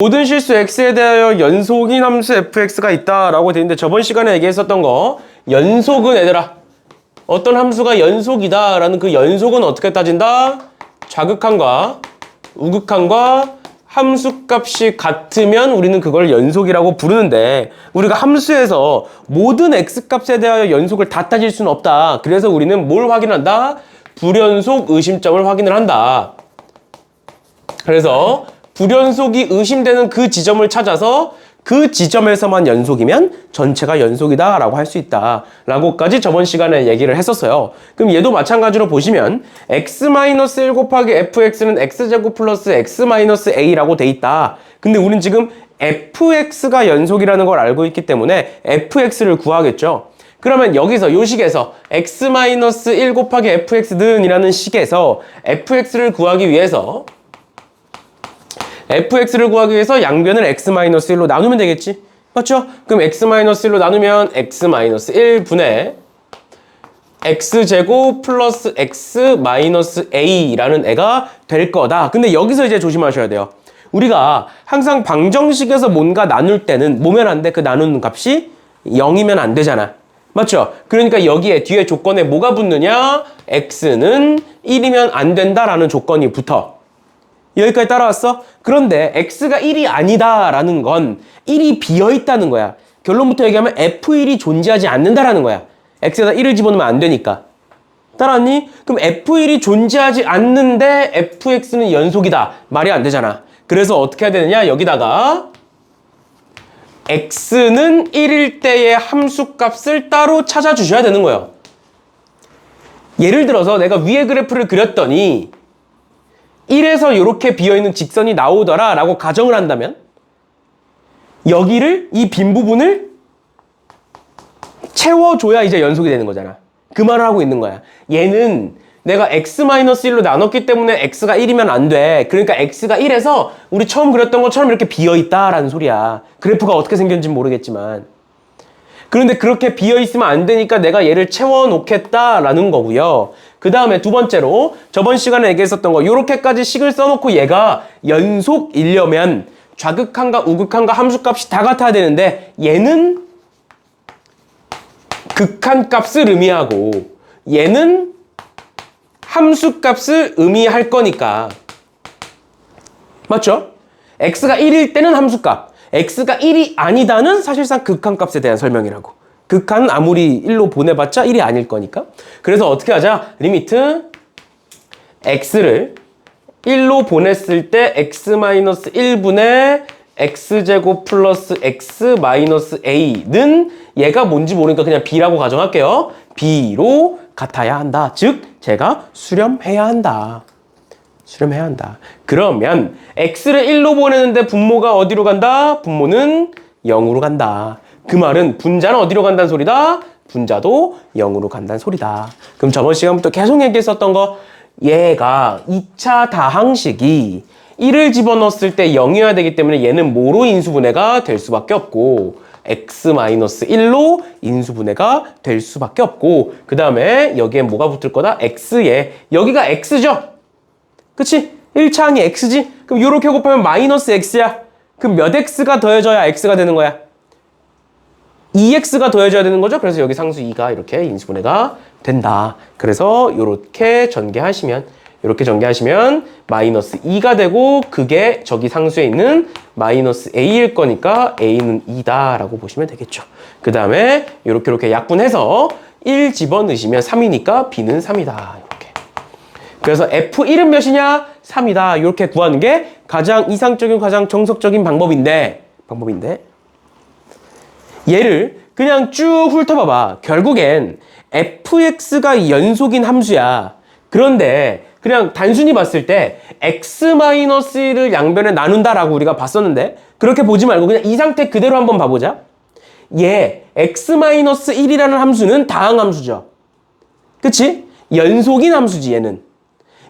모든 실수 x에 대하여 연속인 함수 fx가 있다라고 되어 있는데 저번 시간에 얘기했었던 거 연속은 얘들아 어떤 함수가 연속이다 라는 그 연속은 어떻게 따진다? 좌극한과 우극한과 함수값이 같으면 우리는 그걸 연속이라고 부르는데 우리가 함수에서 모든 x값에 대하여 연속을 다 따질 수는 없다. 그래서 우리는 뭘 확인한다? 불연속 의심점을 확인을 한다. 그래서 불연속이 의심되는 그 지점을 찾아서 그 지점에서만 연속이면 전체가 연속이다 라고 할 수 있다 라고까지 저번 시간에 얘기를 했었어요. 그럼 얘도 마찬가지로 보시면 x-1 곱하기 fx는 x제곱 플러스 x-a라고 돼 있다. 근데 우린 지금 fx가 연속이라는 걸 알고 있기 때문에 fx를 구하겠죠. 그러면 여기서 요 식에서 x-1 곱하기 fx는 이라는 식에서 fx를 구하기 위해서 fx를 구하기 위해서 양변을 x-1로 나누면 되겠지? 맞죠? 그럼 x-1로 나누면 x-1분의 x제곱 플러스 x-a라는 애가 될 거다. 근데 여기서 이제 조심하셔야 돼요. 우리가 항상 방정식에서 뭔가 나눌 때는 뭐면 안 돼? 그 나누는 값이 0이면 안 되잖아. 맞죠? 그러니까 여기에 뒤에 조건에 뭐가 붙느냐? x는 1이면 안 된다라는 조건이 붙어. 여기까지 따라왔어? 그런데 x가 1이 아니다라는 건 1이 비어있다는 거야. 결론부터 얘기하면 f1이 존재하지 않는다라는 거야. x에다 1을 집어넣으면 안 되니까. 따라왔니? 그럼 f1이 존재하지 않는데 fx는 연속이다. 말이 안 되잖아. 그래서 어떻게 해야 되느냐? 여기다가 x는 1일 때의 함수값을 따로 찾아주셔야 되는 거예요. 예를 들어서 내가 위에 그래프를 그렸더니 1에서 이렇게 비어있는 직선이 나오더라 라고 가정을 한다면 여기를 이 빈 부분을 채워줘야 이제 연속이 되는 거잖아. 그 말을 하고 있는 거야. 얘는 내가 x-1로 나눴기 때문에 x가 1이면 안 돼. 그러니까 x가 1에서 우리 처음 그렸던 것처럼 이렇게 비어있다라는 소리야. 그래프가 어떻게 생겼는지 모르겠지만 그런데 그렇게 비어있으면 안 되니까 내가 얘를 채워놓겠다라는 거고요. 그 다음에 두 번째로 저번 시간에 얘기했었던 거 요렇게까지 식을 써놓고 얘가 연속이려면 좌극한과 우극한과 함수값이 다 같아야 되는데 얘는 극한값을 의미하고 얘는 함수값을 의미할 거니까 맞죠? x가 1일 때는 함수값 x가 1이 아니다는 사실상 극한값에 대한 설명이라고. 극한은 아무리 1로 보내봤자 1이 아닐 거니까. 그래서 어떻게 하자? 리미트 x를 1로 보냈을 때 x-1분의 x제곱 플러스 x-a는 얘가 뭔지 모르니까 그냥 b라고 가정할게요. b로 같아야 한다. 즉 제가 수렴해야 한다. 수렴해야 한다. 그러면 x를 1로 보내는데 분모가 어디로 간다? 분모는 0으로 간다. 그 말은 분자는 어디로 간다는 소리다? 분자도 0으로 간다는 소리다. 그럼 저번 시간부터 계속 얘기했었던 거 얘가 2차 다항식이 1을 집어넣었을 때 0이어야 되기 때문에 얘는 뭐로 인수분해가 될 수밖에 없고 x-1로 인수분해가 될 수밖에 없고 그 다음에 여기에 뭐가 붙을 거다? x에 여기가 x죠? 그치? 1차 항이 x지? 그럼 요렇게 곱하면 마이너스 x야. 그럼 몇 x가 더해져야 x가 되는 거야? 2x가 더해져야 되는 거죠? 그래서 여기 상수 2가 이렇게 인수분해가 된다. 그래서 요렇게 전개하시면 마이너스 2가 되고 그게 저기 상수에 있는 마이너스 a일 거니까 a는 2다 라고 보시면 되겠죠. 그 다음에 요렇게 약분해서 1 집어넣으시면 3이니까 b는 3이다. 그래서 F1은 몇이냐? 3이다. 이렇게 구하는 게 가장 이상적이고 가장 정석적인 방법인데 얘를 그냥 쭉 훑어봐봐. 결국엔 fx가 연속인 함수야. 그런데 그냥 단순히 봤을 때 x-1을 양변에 나눈다라고 우리가 봤었는데 그렇게 보지 말고 그냥 이 상태 그대로 한번 봐보자. 얘 x-1이라는 함수는 다항함수죠. 그치? 연속인 함수지 얘는.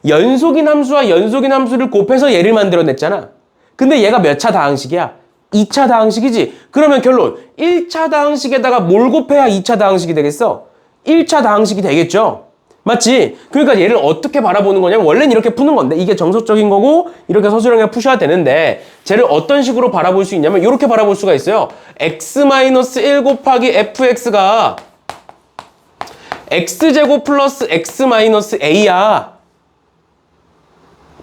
연속인 함수와 연속인 함수를 곱해서 얘를 만들어냈잖아. 근데 얘가 몇 차 다항식이야? 2차 다항식이지? 그러면 결론 1차 다항식에다가 뭘 곱해야 2차 다항식이 되겠어? 1차 다항식이 되겠죠? 맞지? 그러니까 얘를 어떻게 바라보는 거냐면 원래는 이렇게 푸는 건데 이게 정석적인 거고 이렇게 서술형에 푸셔야 되는데 쟤를 어떤 식으로 바라볼 수 있냐면 이렇게 바라볼 수가 있어요. x-1 곱하기 fx가 x제곱 플러스 x-a야.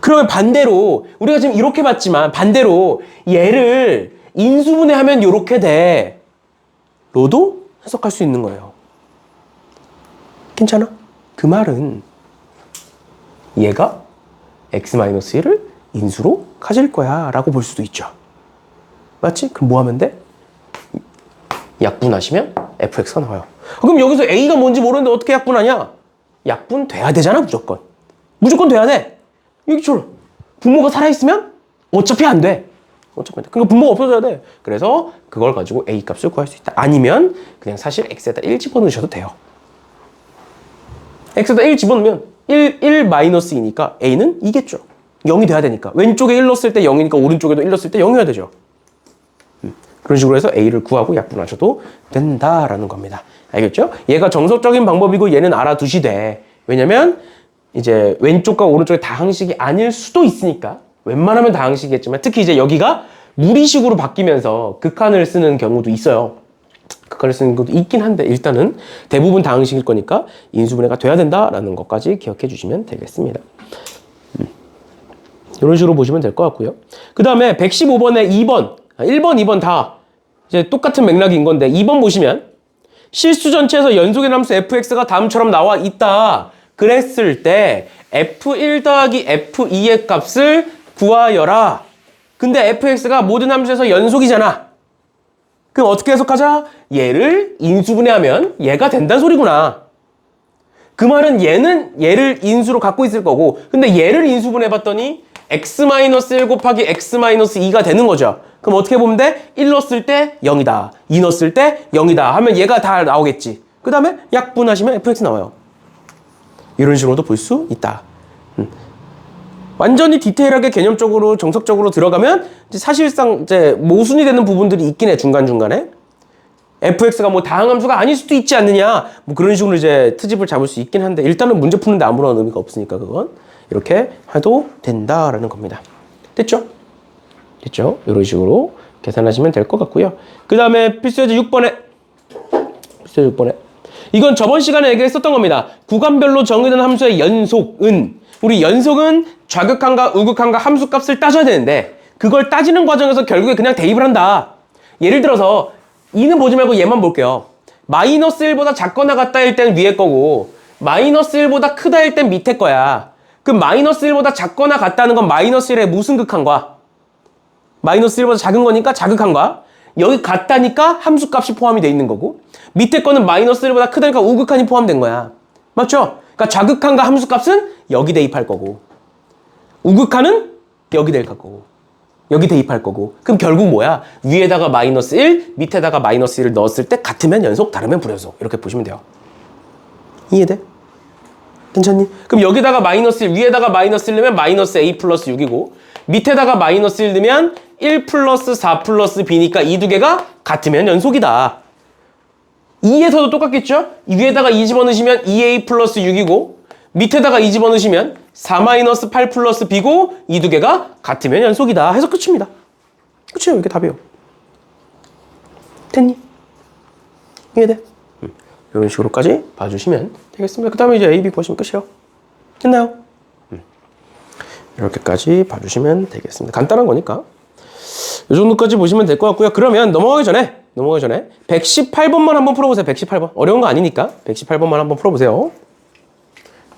그러면 반대로 우리가 지금 이렇게 봤지만 반대로 얘를 인수분해하면 이렇게 돼. 로도 해석할 수 있는 거예요. 괜찮아? 그 말은 얘가 x-1을 인수로 가질 거야 라고 볼 수도 있죠. 맞지? 그럼 뭐 하면 돼? 약분하시면 fx가 나와요. 그럼 여기서 a가 뭔지 모르는데 어떻게 약분하냐? 약분돼야 되잖아 무조건. 무조건 돼야 돼. 여기처럼 분모가 살아있으면 어차피 안 돼. 어차피 안 돼. 그러니까 분모가 없어져야 돼. 그래서 그걸 가지고 a 값을 구할 수 있다. 아니면 그냥 사실 x에다 1 집어넣으셔도 돼요. x에다 1 집어넣으면 1 마이너스 2니까 a는 2겠죠. 0이 돼야 되니까. 왼쪽에 1 넣었을 때 0이니까 오른쪽에도 1 넣었을 때 0이어야 되죠. 그런 식으로 해서 a를 구하고 약분하셔도 된다라는 겁니다. 알겠죠? 얘가 정석적인 방법이고 얘는 알아두시되 왜냐면 이제 왼쪽과 오른쪽이 다항식이 아닐 수도 있으니까 웬만하면 다항식이겠지만 특히 이제 여기가 무리식으로 바뀌면서 극한을 쓰는 경우도 있어요. 극한을 쓰는 것도 있긴 한데 일단은 대부분 다항식일 거니까 인수분해가 돼야 된다라는 것까지 기억해 주시면 되겠습니다. 이런 식으로 보시면 될 것 같고요. 그 다음에 115번에 2번, 1번, 2번 다 이제 똑같은 맥락인 건데 2번 보시면 실수 전체에서 연속의 함수 fx가 다음처럼 나와 있다. 그랬을 때 f1 더하기 f2의 값을 구하여라. 근데 fx가 모든 함수에서 연속이잖아. 그럼 어떻게 해석하자? 얘를 인수분해하면 얘가 된다는 소리구나. 그 말은 얘는 얘를 인수로 갖고 있을 거고 근데 얘를 인수분해봤더니 x-1 곱하기 x-2가 되는 거죠. 그럼 어떻게 보면 돼? 1 넣었을 때 0이다. 2 넣었을 때 0이다. 하면 얘가 다 나오겠지. 그 다음에 약분하시면 fx 나와요. 이런 식으로도 볼 수 있다. 완전히 디테일하게 개념적으로 정석적으로 들어가면 이제 사실상 이제 모순이 되는 부분들이 있긴 해. 중간중간에. fx가 뭐 다항함수가 아닐 수도 있지 않느냐. 뭐 그런 식으로 이제 트집을 잡을 수 있긴 한데 일단은 문제 푸는데 아무런 의미가 없으니까 그건 이렇게 해도 된다라는 겁니다. 됐죠? 됐죠? 이런 식으로 계산하시면 될 것 같고요. 그 다음에 필수예제 6번에 이건 저번 시간에 얘기했었던 겁니다. 구간별로 정의된 함수의 연속은 우리 연속은 좌극한과 우극한과 함수값을 따져야 되는데 그걸 따지는 과정에서 결국에 그냥 대입을 한다. 예를 들어서 2는 보지 말고 얘만 볼게요. 마이너스 1보다 작거나 같다일 땐 위에 거고 마이너스 1보다 크다일 땐 밑에 거야. 그럼 마이너스 1보다 작거나 같다는 건 마이너스 1의 무슨 극한과? 마이너스 1보다 작은 거니까 자극한과 여기 같다니까 함수값이 포함이 돼 있는 거고 밑에 거는 마이너스 1보다 크다니까 우극한이 포함된 거야. 맞죠? 그러니까 자극한과 함수값은 여기 대입할 거고 우극한은 여기 대입할 거고 여기 대입할 거고 그럼 결국 뭐야? 위에다가 마이너스 1 밑에다가 마이너스 1을 넣었을 때 같으면 연속 다르면 불연속 이렇게 보시면 돼요. 이해돼? 괜찮니? 그럼 여기다가 마이너스 1 위에다가 마이너스 1 넣으면 마이너스 a 플러스 6이고 밑에다가 마이너스 1 넣으면 1 플러스 4 플러스 b니까 이 두 개가 같으면 연속이다. 2에서도 똑같겠죠? 위에다가 2 집어넣으시면 2a 플러스 6이고 밑에다가 2 집어넣으시면 4 마이너스 8 플러스 b고 이 두 개가 같으면 연속이다 해서 끝입니다. 끝이에요. 이게 답이에요. 됐니? 이해돼? 이런 식으로까지 봐주시면 되겠습니다. 그 다음에 이제 A, B 보시면 끝이에요. 됐나요? 이렇게까지 봐주시면 되겠습니다. 간단한 거니까 이 정도까지 보시면 될 것 같고요. 그러면 넘어가기 전에 118번만 한번 풀어보세요. 118번. 어려운 거 아니니까 118번만 한번 풀어보세요.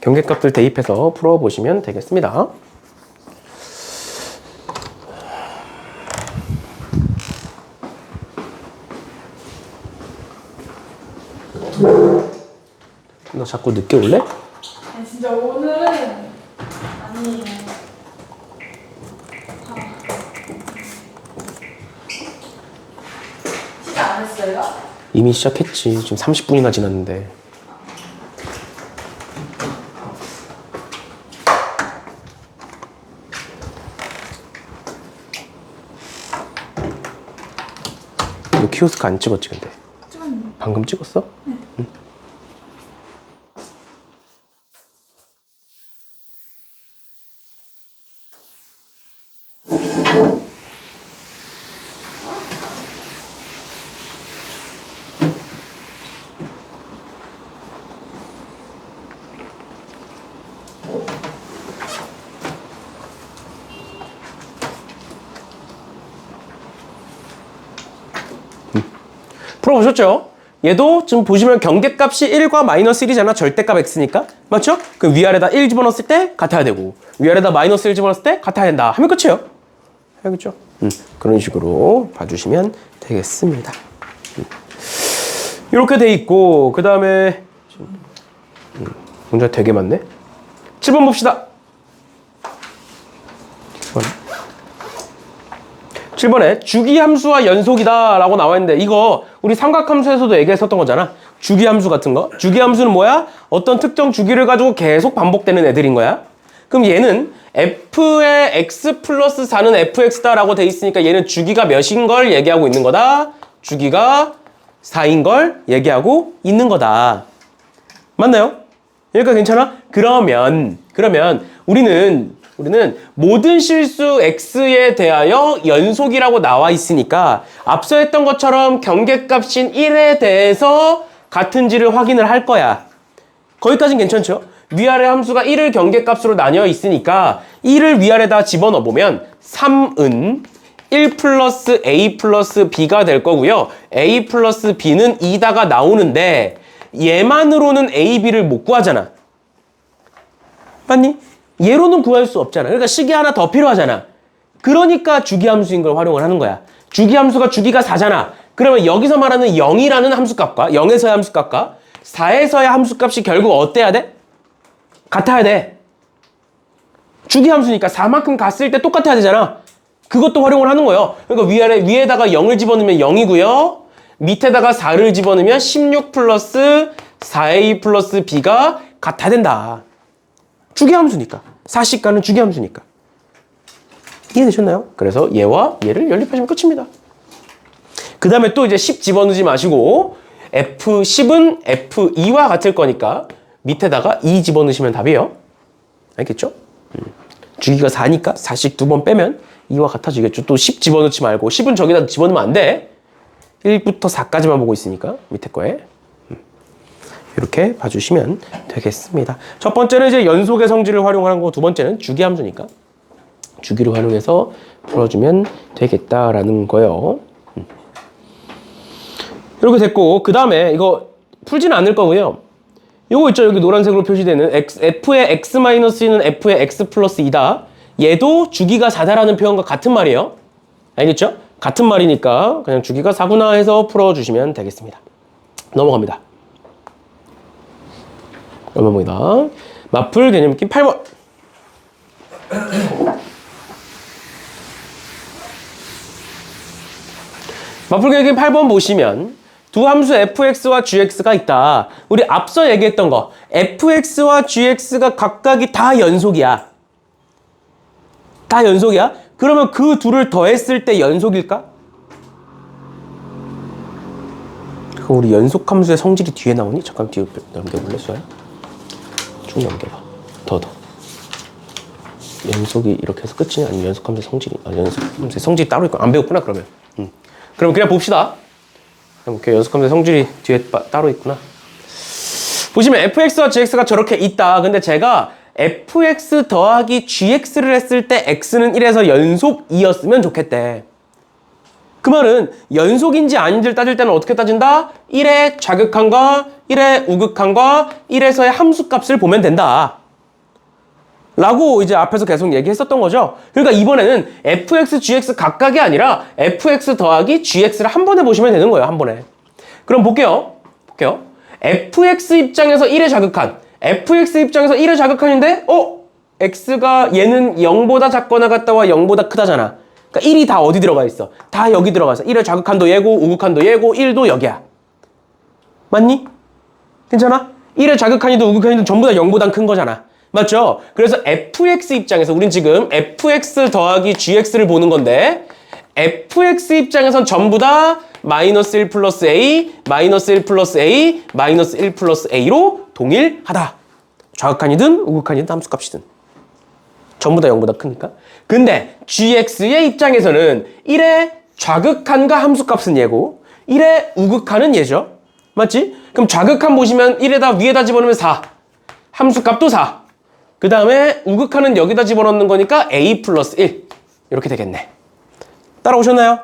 경계값들 대입해서 풀어보시면 되겠습니다. 너 자꾸 늦게 올래? 아니 진짜 오늘은 아니에요. 시작 안 했어요? 이미 시작했지. 지금 30분이나 지났는데. 너 키오스크 안 찍었지 근데? 찍었는데. 방금 찍었어? 네. 응. 풀어보셨죠? 얘도 지금 보시면 경계값이 1과 마이너스 1이잖아. 절대값 x니까. 맞죠? 그럼 위아래다 1 집어넣었을 때 같아야 되고 위아래다 마이너스 1 집어넣었을 때 같아야 된다. 하면 끝이에요. 알겠죠? 그런 식으로 봐주시면 되겠습니다. 이렇게 돼 있고 그 다음에 문제가 되게 많네. 7번 봅시다. 7번에 주기함수와 연속이다 라고 나와 있는데 이거 우리 삼각함수에서도 얘기했었던 거잖아. 주기함수 같은 거. 주기함수는 뭐야? 어떤 특정 주기를 가지고 계속 반복되는 애들인 거야. 그럼 얘는 f의 x 플러스 4는 fx다 라고 돼 있으니까 얘는 주기가 몇인 걸 얘기하고 있는 거다. 주기가 4인 걸 얘기하고 있는 거다. 맞나요? 여기까지 괜찮아? 그러면 우리는 모든 실수 x에 대하여 연속이라고 나와 있으니까 앞서 했던 것처럼 경계값인 1에 대해서 같은지를 확인을 할 거야. 거기까지는 괜찮죠? 위아래 함수가 1을 경계값으로 나뉘어 있으니까 1을 위아래다 집어넣어 보면 3은 1 플러스 a 플러스 b가 될 거고요. a 플러스 b는 2다가 나오는데 얘만으로는 a, b를 못 구하잖아. 맞니? 얘로는 구할 수 없잖아. 그러니까 식이 하나 더 필요하잖아. 그러니까 주기함수인 걸 활용을 하는 거야. 주기함수가 주기가 4잖아. 그러면 여기서 말하는 0이라는 함수값과 0에서의 함수값과 4에서의 함수값이 결국 어때야 돼? 같아야 돼. 주기함수니까 4만큼 갔을 때 똑같아야 되잖아. 그것도 활용을 하는 거예요. 그러니까 위에다가 0을 집어넣으면 0이고요. 밑에다가 4를 집어넣으면 16 플러스 4a 플러스 b가 같아야 된다. 주기함수니까. 사식과는 주기함수니까. 이해되셨나요? 그래서 얘와 얘를 연립하시면 끝입니다. 그 다음에 또 이제 10 집어넣지 마시고 F10은 F2와 같을 거니까 밑에다가 2 집어넣으시면 답이에요. 알겠죠? 주기가 4니까 4씩 2번 빼면 2와 같아지겠죠. 또 10 집어넣지 말고 10은 저기다 집어넣으면 안 돼. 1부터 4까지만 보고 있으니까 밑에 거에. 이렇게 봐주시면 되겠습니다. 첫 번째는 이제 연속의 성질을 활용하는 거고 두 번째는 주기함수니까 주기를 활용해서 풀어주면 되겠다라는 거예요. 이렇게 됐고 그 다음에 이거 풀지는 않을 거고요. 요거 있죠. 여기 노란색으로 표시되는 f의 x-2는 f의 x 플러스 2다. 얘도 주기가 4다라는 표현과 같은 말이에요. 알겠죠? 같은 말이니까 그냥 주기가 4구나 해서 풀어주시면 되겠습니다. 넘어갑니다. 맞풀 개념 낌 8번. 맞풀 개념 낌 8번 보시면 두 함수 fx와 gx가 있다. 우리 앞서 얘기했던 거 fx와 gx가 각각이 다 연속이야. 다 연속이야? 그러면 그 둘을 더했을 때 연속일까? 그럼 우리 연속 함수의 성질이 뒤에 나오니? 잠깐 뒤로 넘겨볼래, 수아야? 쭉 넘겨봐. 더. 연속이 이렇게 해서 끝이냐? 아니면 연속 함수의 성질이? 연속 함수의 성질이 따로 있고 안 배웠구나, 그러면. 그럼 그냥 봅시다. 이렇게 연속 함수의 성질이 뒤에 따로 있구나. 보시면 fx와 gx가 저렇게 있다. 근데 제가 fx 더하기 gx를 했을 때 x는 1에서 연속 2였으면 좋겠대. 그 말은 연속인지 아닌지를 따질 때는 어떻게 따진다? 1의 좌극한과 1의 우극한과 1에서의 함수값을 보면 된다. 라고 이제 앞에서 계속 얘기했었던 거죠. 그러니까 이번에는 fx, gx 각각이 아니라 fx 더하기 gx를 한 번에 보시면 되는 거예요. 한 번에. 그럼 볼게요. fx 입장에서 1의 좌극한. fx 입장에서 1의 좌극한인데 x가 얘는 0보다 작거나 같다와 0보다 크다잖아. 그러니까 1이 다 어디 들어가 있어? 다 여기 들어가 있어. 1의 좌극한도 얘고 우극한도 얘고 1도 여기야. 맞니? 괜찮아? 1의 좌극한이든 우극한이든 전부 다 0보다 큰 거잖아. 맞죠? 그래서 fx 입장에서 우린 지금 fx 더하기 gx를 보는 건데 fx 입장에선 전부 다 마이너스 1 플러스 a, 마이너스 1 플러스 a, 마이너스 1 플러스 a로 동일하다. 좌극한이든 우극한이든 함수값이든. 전부 다 0보다 크니까. 근데 gx의 입장에서는 1의 좌극한과 함수값은 얘고 1의 우극한은 얘죠. 맞지? 그럼 좌극한 보시면 1에다 위에다 집어넣으면 4. 함수값도 4. 그 다음에 우극한은 여기다 집어넣는 거니까 a 플러스 1. 이렇게 되겠네. 따라오셨나요?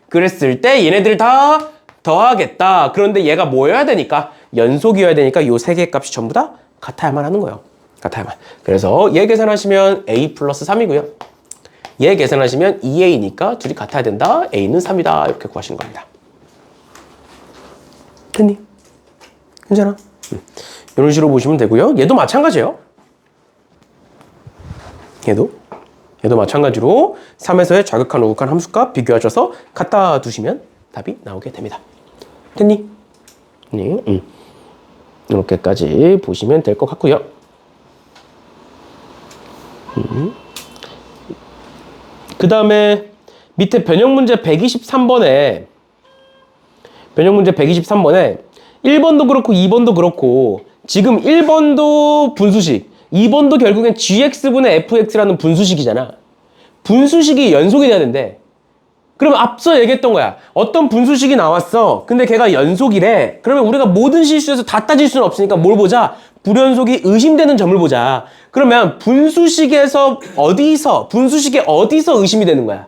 그랬을 때 얘네들 다 더하겠다. 그런데 얘가 뭐여야 되니까? 연속이어야 되니까 요 세 개의 값이 전부 다 같아야만 하는 거예요. 같아야만. 그래서 얘 계산하시면 a 플러스 3이고요. 얘 계산하시면 2a니까 둘이 같아야 된다. a는 3이다. 이렇게 구하시는 겁니다. 됐니? 괜찮아? 이런 식으로 보시면 되고요. 얘도 마찬가지예요. 얘도 마찬가지로 3에서의 좌극한 우극한 함수값 비교하셔서 갖다 두시면 답이 나오게 됩니다. 됐니? 네. 이렇게까지 보시면 될 것 같고요. 그 다음에 밑에 변형 문제 123번에 1번도 그렇고 2번도 그렇고 지금 1번도 분수식, 2번도 결국엔 gx분의 fx라는 분수식이잖아. 분수식이 연속이 돼야 된대. 그러면 앞서 얘기했던 거야. 어떤 분수식이 나왔어. 근데 걔가 연속이래. 그러면 우리가 모든 실수에서 다 따질 수는 없으니까 뭘 보자? 불연속이 의심되는 점을 보자. 그러면 분수식에 어디서 의심이 되는 거야?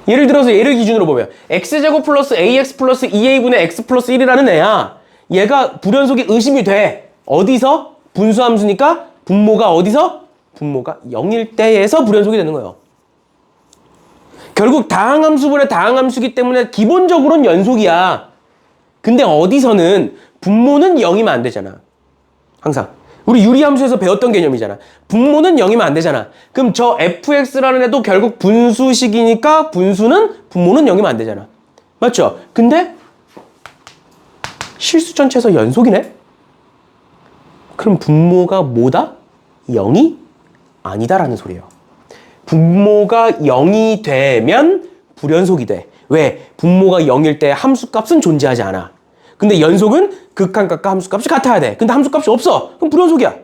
예를 들어서 얘를 기준으로 보면 x제곱 플러스 ax 플러스 2a분의 x 플러스 1이라는 애야. 얘가 불연속이 의심이 돼. 어디서? 분수함수니까 분모가 어디서? 분모가 0일 때에서 불연속이 되는 거예요. 결국 다항함수분의 다항함수기 때문에 기본적으로는 연속이야. 근데 어디서는 분모는 0이면 안 되잖아. 항상. 우리 유리함수에서 배웠던 개념이잖아. 분모는 0이면 안 되잖아. 그럼 저 fx라는 애도 결국 분수식이니까 분모는 0이면 안 되잖아. 맞죠? 근데 실수 전체에서 연속이네? 그럼 분모가 뭐다? 0이 아니다라는 소리예요. 분모가 0이 되면 불연속이 돼. 왜? 분모가 0일 때 함수값은 존재하지 않아. 근데 연속은 극한값과 함수값이 같아야 돼. 근데 함수값이 없어. 그럼 불연속이야.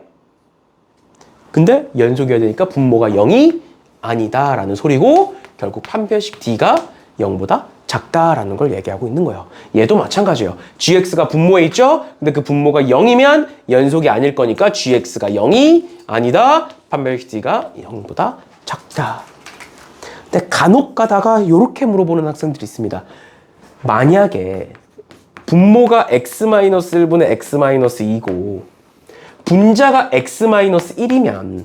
근데 연속이어야 되니까 분모가 0이 아니다라는 소리고 결국 판별식 D가 0보다 작다라는 걸 얘기하고 있는 거예요. 얘도 마찬가지예요. gx가 분모에 있죠? 근데 그 분모가 0이면 연속이 아닐 거니까 gx가 0이 아니다. 판별식 D가 0보다 작다. 근데 간혹 가다가 이렇게 물어보는 학생들이 있습니다. 만약에 분모가 x-1분의 x-2고 분자가 x-1이면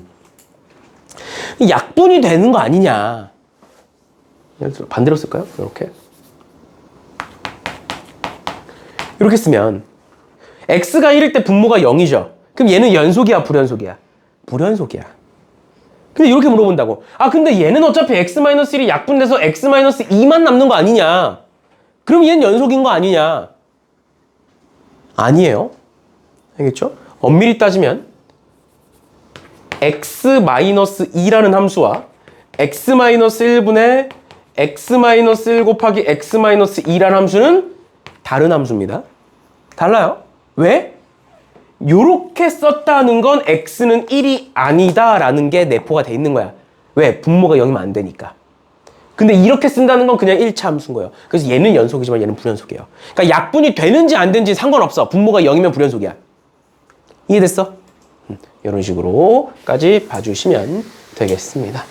약분이 되는 거 아니냐. 반대로 쓸까요? 이렇게 쓰면 x가 1일 때 분모가 0이죠. 그럼 얘는 연속이야, 불연속이야? 불연속이야. 근데 이렇게 물어본다고. 아, 근데 얘는 어차피 x-1이 약분돼서 x-2만 남는 거 아니냐. 그럼 얘는 연속인 거 아니냐. 아니에요. 알겠죠? 엄밀히 따지면 x-2라는 함수와 x-1분의 x-1 곱하기 x-2라는 함수는 다른 함수입니다. 달라요. 왜? 요렇게 썼다는 건 x는 1이 아니다 라는 게 내포가 돼 있는 거야. 왜? 분모가 0이면 안 되니까. 근데 이렇게 쓴다는 건 그냥 1차 함수인 거예요. 그래서 얘는 연속이지만 얘는 불연속이에요. 그러니까 약분이 되는지 안 되는지 상관없어. 분모가 0이면 불연속이야. 이해됐어? 이런 식으로까지 봐주시면 되겠습니다.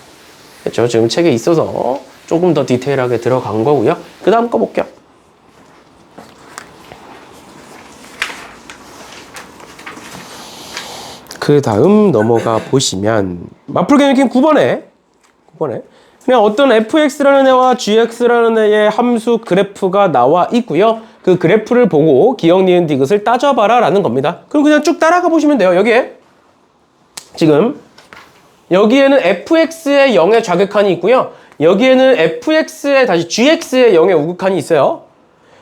그렇죠? 지금 책에 있어서 조금 더 디테일하게 들어간 거고요. 그 다음 거 볼게요. 그 다음 넘어가 보시면 마플 개념 9번에 그냥 어떤 fx라는 애와 gx라는 애의 함수 그래프가 나와 있고요. 그 그래프를 보고 기억, 니은, 디귿을 따져봐라 라는 겁니다. 그럼 그냥 쭉 따라가 보시면 돼요. 여기에 지금 여기에는 fx의 0의 좌극한이 있고요. 여기에는 fx의 다시 gx의 0의 우극한이 있어요.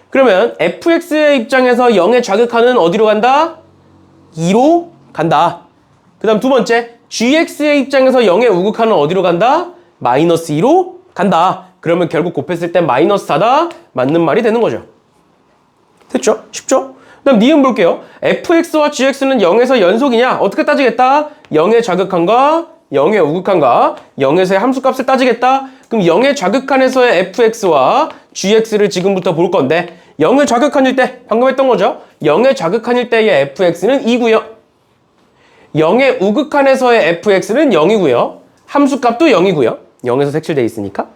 그러면 fx의 입장에서 0의 좌극한은 어디로 간다? 2로 간다. 그 다음 두 번째, gx의 입장에서 0의 우극한은 어디로 간다? 마이너스 2로 간다. 그러면 결국 곱했을 땐 마이너스 4다. 맞는 말이 되는 거죠. 됐죠? 쉽죠? 그 다음 니은 볼게요. fx와 gx는 0에서 연속이냐? 어떻게 따지겠다? 0의 좌극한과 0의 우극한과 0에서의 함수값을 따지겠다? 그럼 0의 좌극한에서의 fx와 gx를 지금부터 볼 건데 0의 좌극한일 때 방금 했던 거죠? 0의 좌극한일 때의 fx는 2고요. 0의 우극한에서의 fx는 0이고요. 함수값도 0이고요. 0에서 색칠되어 있으니까.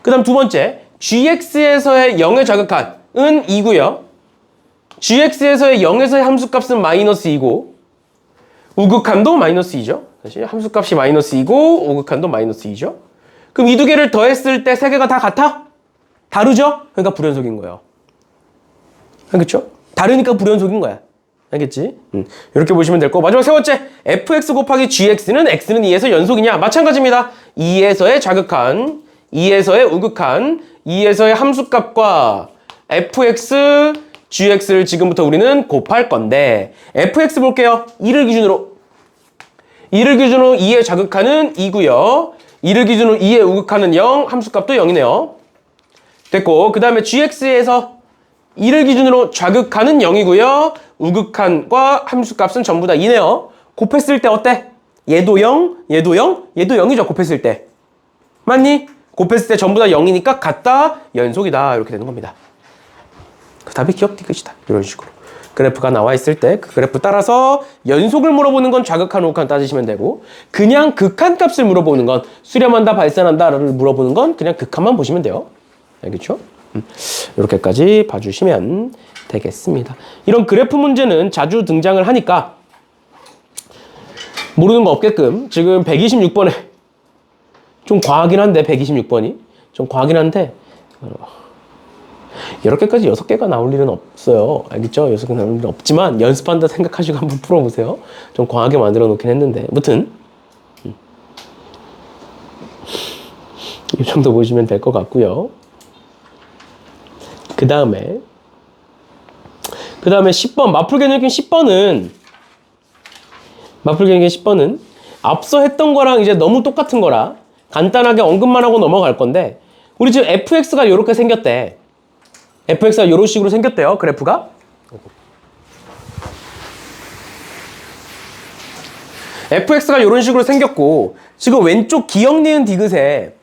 그 다음 두 번째, gx에서의 0의 좌극한은 2고요. gx에서의 0에서의 함수값은 마이너스 2고 우극한도 마이너스 2죠. 사실 함수값이 마이너스 2고 우극한도 마이너스 2죠. 그럼 이 두 개를 더했을 때 세 개가 다 같아? 다르죠? 그러니까 불연속인 거예요. 알겠죠? 다르니까 불연속인 거야. 알겠지? 이렇게 보시면 될 거고. 마지막 세 번째, fx 곱하기 gx는 x는 2에서 연속이냐? 마찬가지입니다. 2에서의 좌극한, 2에서의 우극한, 2에서의 함수값과 fx, gx를 지금부터 우리는 곱할 건데 fx 볼게요. 2를 기준으로 2의 좌극한은 2고요. 2를 기준으로 2의 우극한은 0, 함수값도 0이네요. 됐고, 그 다음에 gx에서 2를 기준으로 좌극한은 0이고요. 우극한과 함수값은 전부 다 2네요. 곱했을 때 어때? 얘도 0, 얘도 0, 얘도 0이죠. 곱했을 때. 맞니? 곱했을 때 전부 다 0이니까 같다, 연속이다. 이렇게 되는 겁니다. 그 답이 기억 디귿이다. 이런 식으로. 그래프가 나와 있을 때 그 그래프 따라서 연속을 물어보는 건 좌극한, 우극한 따지시면 되고 그냥 극한 값을 물어보는 건 수렴한다, 발산한다를 물어보는 건 그냥 극한만 보시면 돼요. 알겠죠? 이렇게까지 봐주시면 되겠습니다. 이런 그래프 문제는 자주 등장을 하니까 모르는 거 없게끔 지금 126번에 좀 과하긴 한데 126번이 좀 과하긴 한데 이렇게까지 6개가 나올 일은 없어요. 알겠죠? 6개 나올 일은 없지만 연습한다 생각하시고 한번 풀어보세요. 좀 과하게 만들어 놓긴 했는데 아무튼 이 정도 보시면 될 것 같고요. 그 다음에 10번 마풀개념 10번은 마풀개념 10번은 앞서 했던 거랑 이제 너무 똑같은 거라 간단하게 언급만 하고 넘어갈 건데 우리 지금 fx가 이렇게 생겼대. fx가 이런 식으로 생겼대요. 그래프가. fx가 이런 식으로 생겼고 지금 왼쪽 기역 니은 디귿에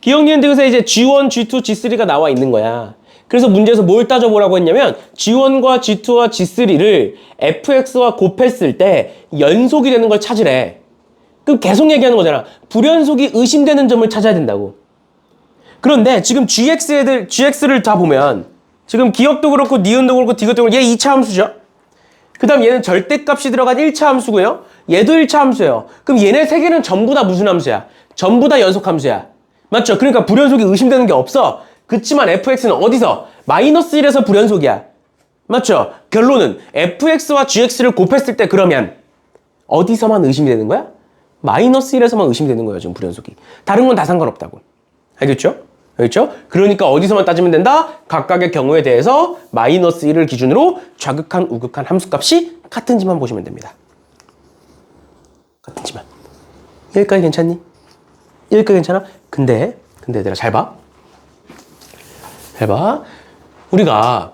이제 G1, G2, G3가 나와 있는 거야. 그래서 문제에서 뭘 따져보라고 했냐면 G1과 G2와 G3를 fx와 곱했을 때 연속이 되는 걸 찾으래. 그럼 계속 얘기하는 거잖아. 불연속이 의심되는 점을 찾아야 된다고. 그런데 지금 gx를 다 보면 지금 기역도 그렇고 니은도 그렇고 디귿도 그렇고 얘 2차 함수죠. 그 다음 얘는 절대값이 들어간 1차 함수고요. 얘도 1차 함수예요. 그럼 얘네 세 개는 전부 다 무슨 함수야? 전부 다 연속 함수야. 맞죠? 그러니까 불연속이 의심되는 게 없어. 그치만 fx는 어디서? 마이너스 1에서 불연속이야. 맞죠? 결론은 fx와 gx를 곱했을 때 그러면 어디서만 의심이 되는 거야? 마이너스 1에서만 의심이 되는 거예요. 지금 불연속이. 다른 건 다 상관없다고. 알겠죠? 알겠죠? 그러니까 어디서만 따지면 된다? 각각의 경우에 대해서 마이너스 1을 기준으로 좌극한, 우극한 함수값이 같은지만 보시면 됩니다. 같은지만. 여기까지 괜찮니? 여기까지 괜찮아? 근데 얘들아 잘 봐. 잘 봐. 우리가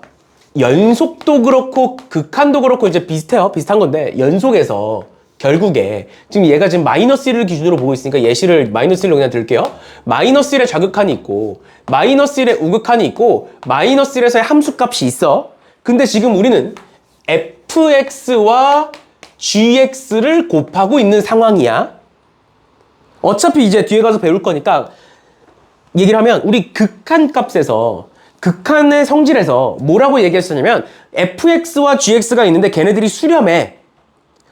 연속도 그렇고 극한도 그렇고 이제 비슷해요. 비슷한 건데 연속에서 결국에 지금 얘가 지금 마이너스 1을 기준으로 보고 있으니까 예시를 마이너스 1로 그냥 들게요. 마이너스 1의 좌극한이 있고 마이너스 1의 우극한이 있고 마이너스 1에서의 함수값이 있어. 근데 지금 우리는 fx와 gx를 곱하고 있는 상황이야. 어차피 이제 뒤에 가서 배울 거니까 얘기를 하면 우리 극한 값에서 극한의 성질에서 뭐라고 얘기했었냐면 fx와 gx가 있는데 걔네들이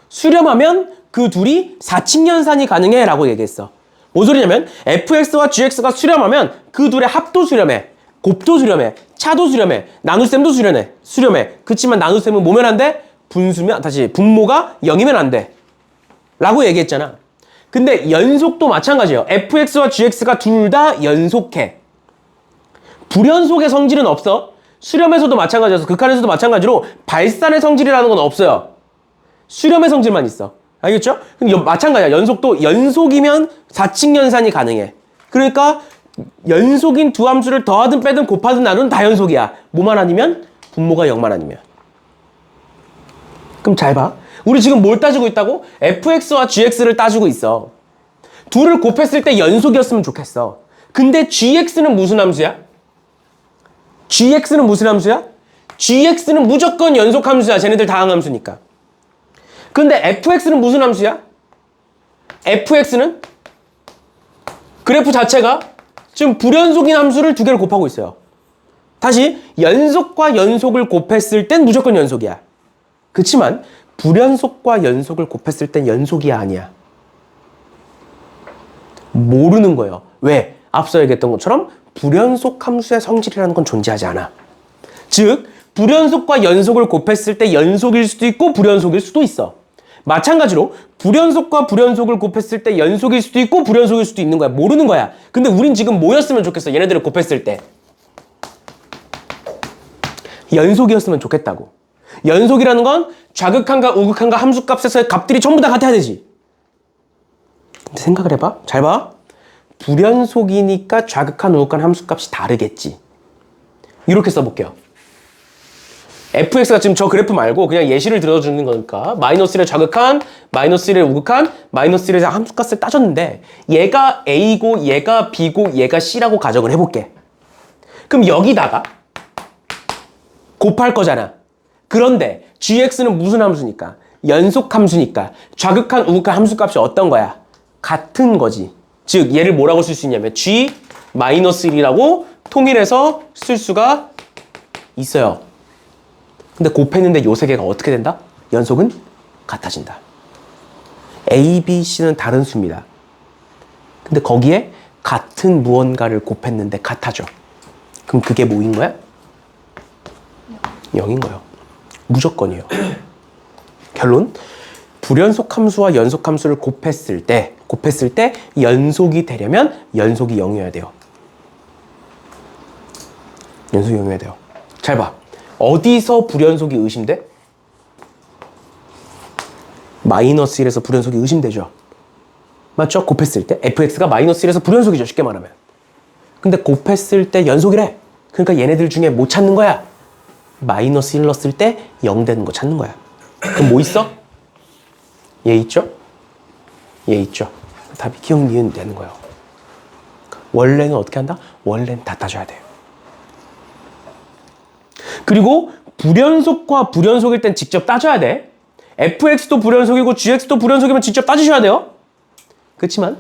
수렴하면 그 둘이 사칙연산이 가능해 라고 얘기했어. 뭔 소리냐면 fx와 gx가 수렴하면 그 둘의 합도 수렴해, 곱도 수렴해, 차도 수렴해, 나눗셈도 수렴해. 그치만 나눗셈은 뭐면 안 돼? 분모가 0이면 안 돼 라고 얘기했잖아. 근데 연속도 마찬가지예요. fx와 gx가 둘 다 연속해. 불연속의 성질은 없어. 수렴에서도 마찬가지여서 극한에서도 마찬가지로 발산의 성질이라는 건 없어요. 수렴의 성질만 있어. 알겠죠? 근데 마찬가지야. 연속이면 사칙연산이 가능해. 그러니까 연속인 두 함수를 더하든 빼든 곱하든 나누든 다 연속이야. 뭐만 아니면? 분모가 0만 아니면. 그럼 잘 봐. 우리 지금 뭘 따지고 있다고? fx와 gx를 따지고 있어. 둘을 곱했을 때 연속이었으면 좋겠어. 근데 gx는 무슨 함수야? gx는 무조건 연속 함수야. 쟤네들 다항 함수니까. 근데 fx는 무슨 함수야? fx는 그래프 자체가 지금 불연속인 함수를 두 개를 곱하고 있어요. 다시 연속과 연속을 곱했을 땐 무조건 연속이야. 그렇지만 불연속과 연속을 곱했을 땐 연속이야 아니야? 모르는 거예요. 왜? 앞서 얘기했던 것처럼 불연속 함수의 성질이라는 건 존재하지 않아. 즉 불연속과 연속을 곱했을 때 연속일 수도 있고 불연속일 수도 있어. 마찬가지로 불연속과 불연속을 곱했을 때 연속일 수도 있고 불연속일 수도 있는 거야. 모르는 거야. 근데 우린 지금 뭐였으면 좋겠어. 얘네들을 곱했을 때 연속이었으면 좋겠다고. 연속이라는 건 좌극한과 우극한과 함수값에서의 값들이 전부 다 같아야 되지. 근데 생각을 해봐. 잘 봐. 불연속이니까 좌극한 우극한 함수값이 다르겠지. 이렇게 써볼게요. fx가 지금 저 그래프 말고 그냥 예시를 들어주는 거니까 마이너스 1의 좌극한, 마이너스 1의 우극한, 마이너스 1의 함수값을 따졌는데 얘가 a고 얘가 b고 얘가 c라고 가정을 해볼게. 그럼 여기다가 곱할 거잖아. 그런데 gx는 무슨 함수니까? 연속 함수니까 좌극한 우극한 함수값이 어떤 거야? 같은 거지. 즉 얘를 뭐라고 쓸 수 있냐면 g-1이라고 통일해서 쓸 수가 있어요. 근데 곱했는데 요 세 개가 어떻게 된다? 연속은 같아진다. A, B, C는 다른 수입니다. 근데 거기에 같은 무언가를 곱했는데 같아져. 그럼 그게 뭐인 거야? 0인 거예요. 무조건이에요. 결론, 불연속 함수와 연속 함수를 곱했을 때 연속이 되려면 연속이 0이어야 돼요. 연속이 0이어야 돼요. 잘 봐. 어디서 불연속이 의심돼? 마이너스 1에서 불연속이 의심되죠. 맞죠? 곱했을 때 fx가 마이너스 1에서 불연속이죠. 쉽게 말하면. 근데 곱했을 때 연속이래. 그러니까 얘네들 중에 뭐 찾는 거야? 마이너스 1 넣었을 때 0 되는 거 찾는 거야. 그럼 뭐 있어? 얘 있죠? 얘 있죠. 답이 기억, 니은 되는 거예요. 원래는 어떻게 한다? 원래는 다 따져야 돼요. 그리고 불연속과 불연속일 땐 직접 따져야 돼. fx도 불연속이고 gx도 불연속이면 직접 따지셔야 돼요. 그렇지만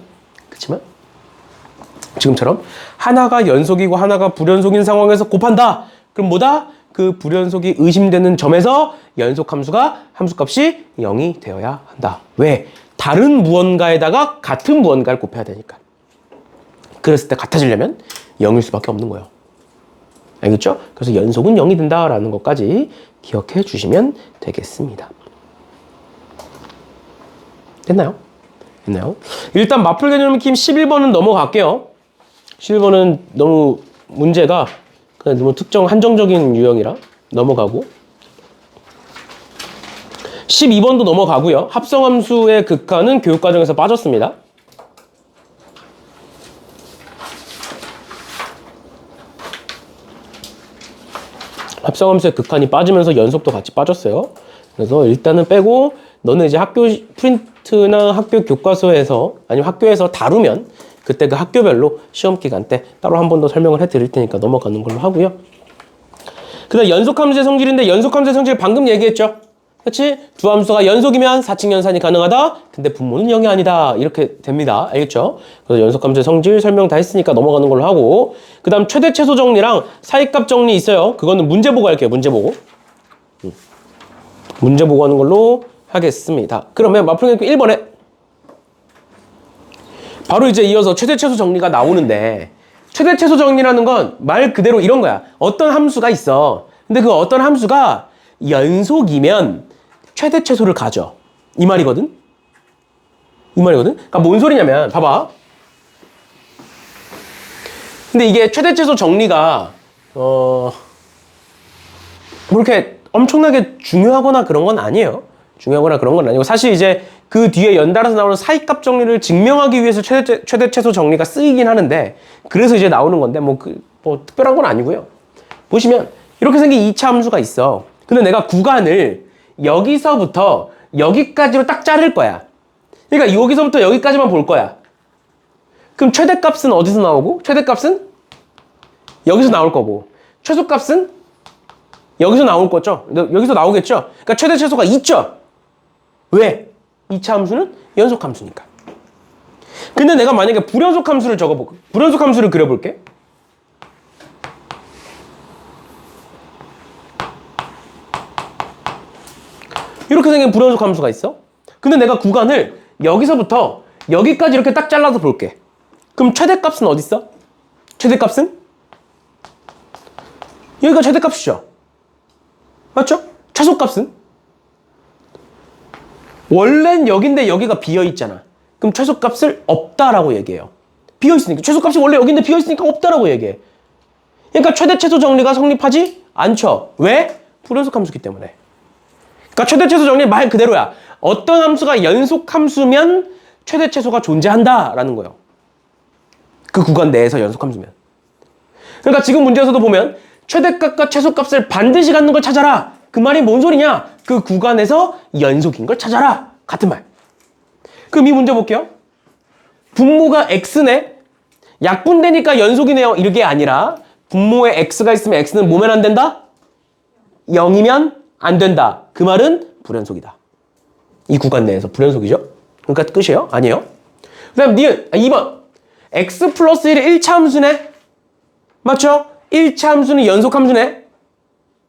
지금처럼 하나가 연속이고 하나가 불연속인 상황에서 곱한다. 그럼 뭐다? 그 불연속이 의심되는 점에서 연속 함수가 함수값이 0이 되어야 한다. 왜? 다른 무언가에다가 같은 무언가를 곱해야 되니까. 그랬을 때 같아지려면 0일 수밖에 없는 거예요. 알겠죠? 그래서 연속은 0이 된다라는 것까지 기억해 주시면 되겠습니다. 됐나요? 일단 마플 개념 익힘 11번은 넘어갈게요. 11번은 너무 문제가 그냥 너무 한정적인 유형이라 넘어가고 12번도 넘어가고요. 합성함수의 극한은 교육과정에서 빠졌습니다. 합성함수의 극한이 빠지면서 연속도 같이 빠졌어요. 그래서 일단은 빼고 너는 이제 학교 프린트나 학교 교과서에서 아니면 학교에서 다루면 그때 그 학교별로 시험 기간 때 따로 한 번 더 설명을 해드릴 테니까 넘어가는 걸로 하고요. 그 다음 연속함수의 성질인데 연속함수의 성질 방금 얘기했죠. 그렇지? 두 함수가 연속이면 4층 연산이 가능하다. 근데 분모는 0이 아니다. 이렇게 됩니다. 알겠죠? 그래서 연속함수의 성질 설명 다 했으니까 넘어가는 걸로 하고 그 다음 최대 최소 정리랑 사이값 정리 있어요. 그거는 문제 보고 할게요. 문제 보고. 문제 보고 하는 걸로 하겠습니다. 그러면 마플 1번에 바로 이제 이어서 최대 최소 정리가 나오는데 최대 최소 정리라는 건 말 그대로 이런 거야. 어떤 함수가 있어. 근데 그 어떤 함수가 연속이면 최대 최소를 가져. 이 말이거든. 그러니까 뭔 소리냐면 봐봐. 근데 이게 최대 최소 정리가 뭐 이렇게 엄청나게 중요하거나 그런 건 아니에요. 사실 이제 그 뒤에 연달아서 나오는 사이값 정리를 증명하기 위해서 최대 최소 정리가 쓰이긴 하는데 그래서 이제 나오는 건데 뭐 특별한 건 아니고요. 보시면 이렇게 생긴 2차 함수가 있어. 근데 내가 구간을 여기서부터 여기까지로 딱 자를 거야. 그러니까 여기서부터 여기까지만 볼 거야. 그럼 최대값은 어디서 나오고 최대값은 여기서 나올 거고 최소값은 여기서 나올 거죠. 여기서 나오겠죠. 그러니까 최대 최소가 있죠. 왜? 2차 함수는 연속 함수니까. 근데 내가 만약에 불연속 함수를 적어볼게. 불연속 함수를 그려볼게. 이렇게 생긴 불연속 함수가 있어. 근데 내가 구간을 여기서부터 여기까지 이렇게 딱 잘라서 볼게. 그럼 최대값은 어디 있어? 최대값은? 여기가 최대값이죠. 맞죠? 최소값은? 원래는 여긴데 여기가 비어있잖아. 그럼 최소값을 없다라고 얘기해요. 비어있으니까. 최소값이 원래 여긴데 비어있으니까 없다라고 얘기해. 그러니까 최대 최소 정리가 성립하지 않죠. 왜? 불연속 함수기 때문에. 그러니까 최대 최소 정리 말 그대로야. 어떤 함수가 연속 함수면 최대 최소가 존재한다라는 거예요. 그 구간 내에서 연속 함수면. 그러니까 지금 문제에서도 보면 최대값과 최소값을 반드시 갖는 걸 찾아라. 그 말이 뭔 소리냐? 그 구간에서 연속인 걸 찾아라. 같은 말. 그럼 이 문제 볼게요. 분모가 x네. 약분되니까 연속이네요. 이게 아니라 분모에 x가 있으면 x는 뭐면 안 된다? 0이면 안 된다. 그 말은 불연속이다. 이 구간 내에서 불연속이죠. 그러니까 끝이에요? 아니에요? 그 다음 니은 2번 x 플러스 1이 1차 함수네. 맞죠? 1차 함수는 연속 함수네.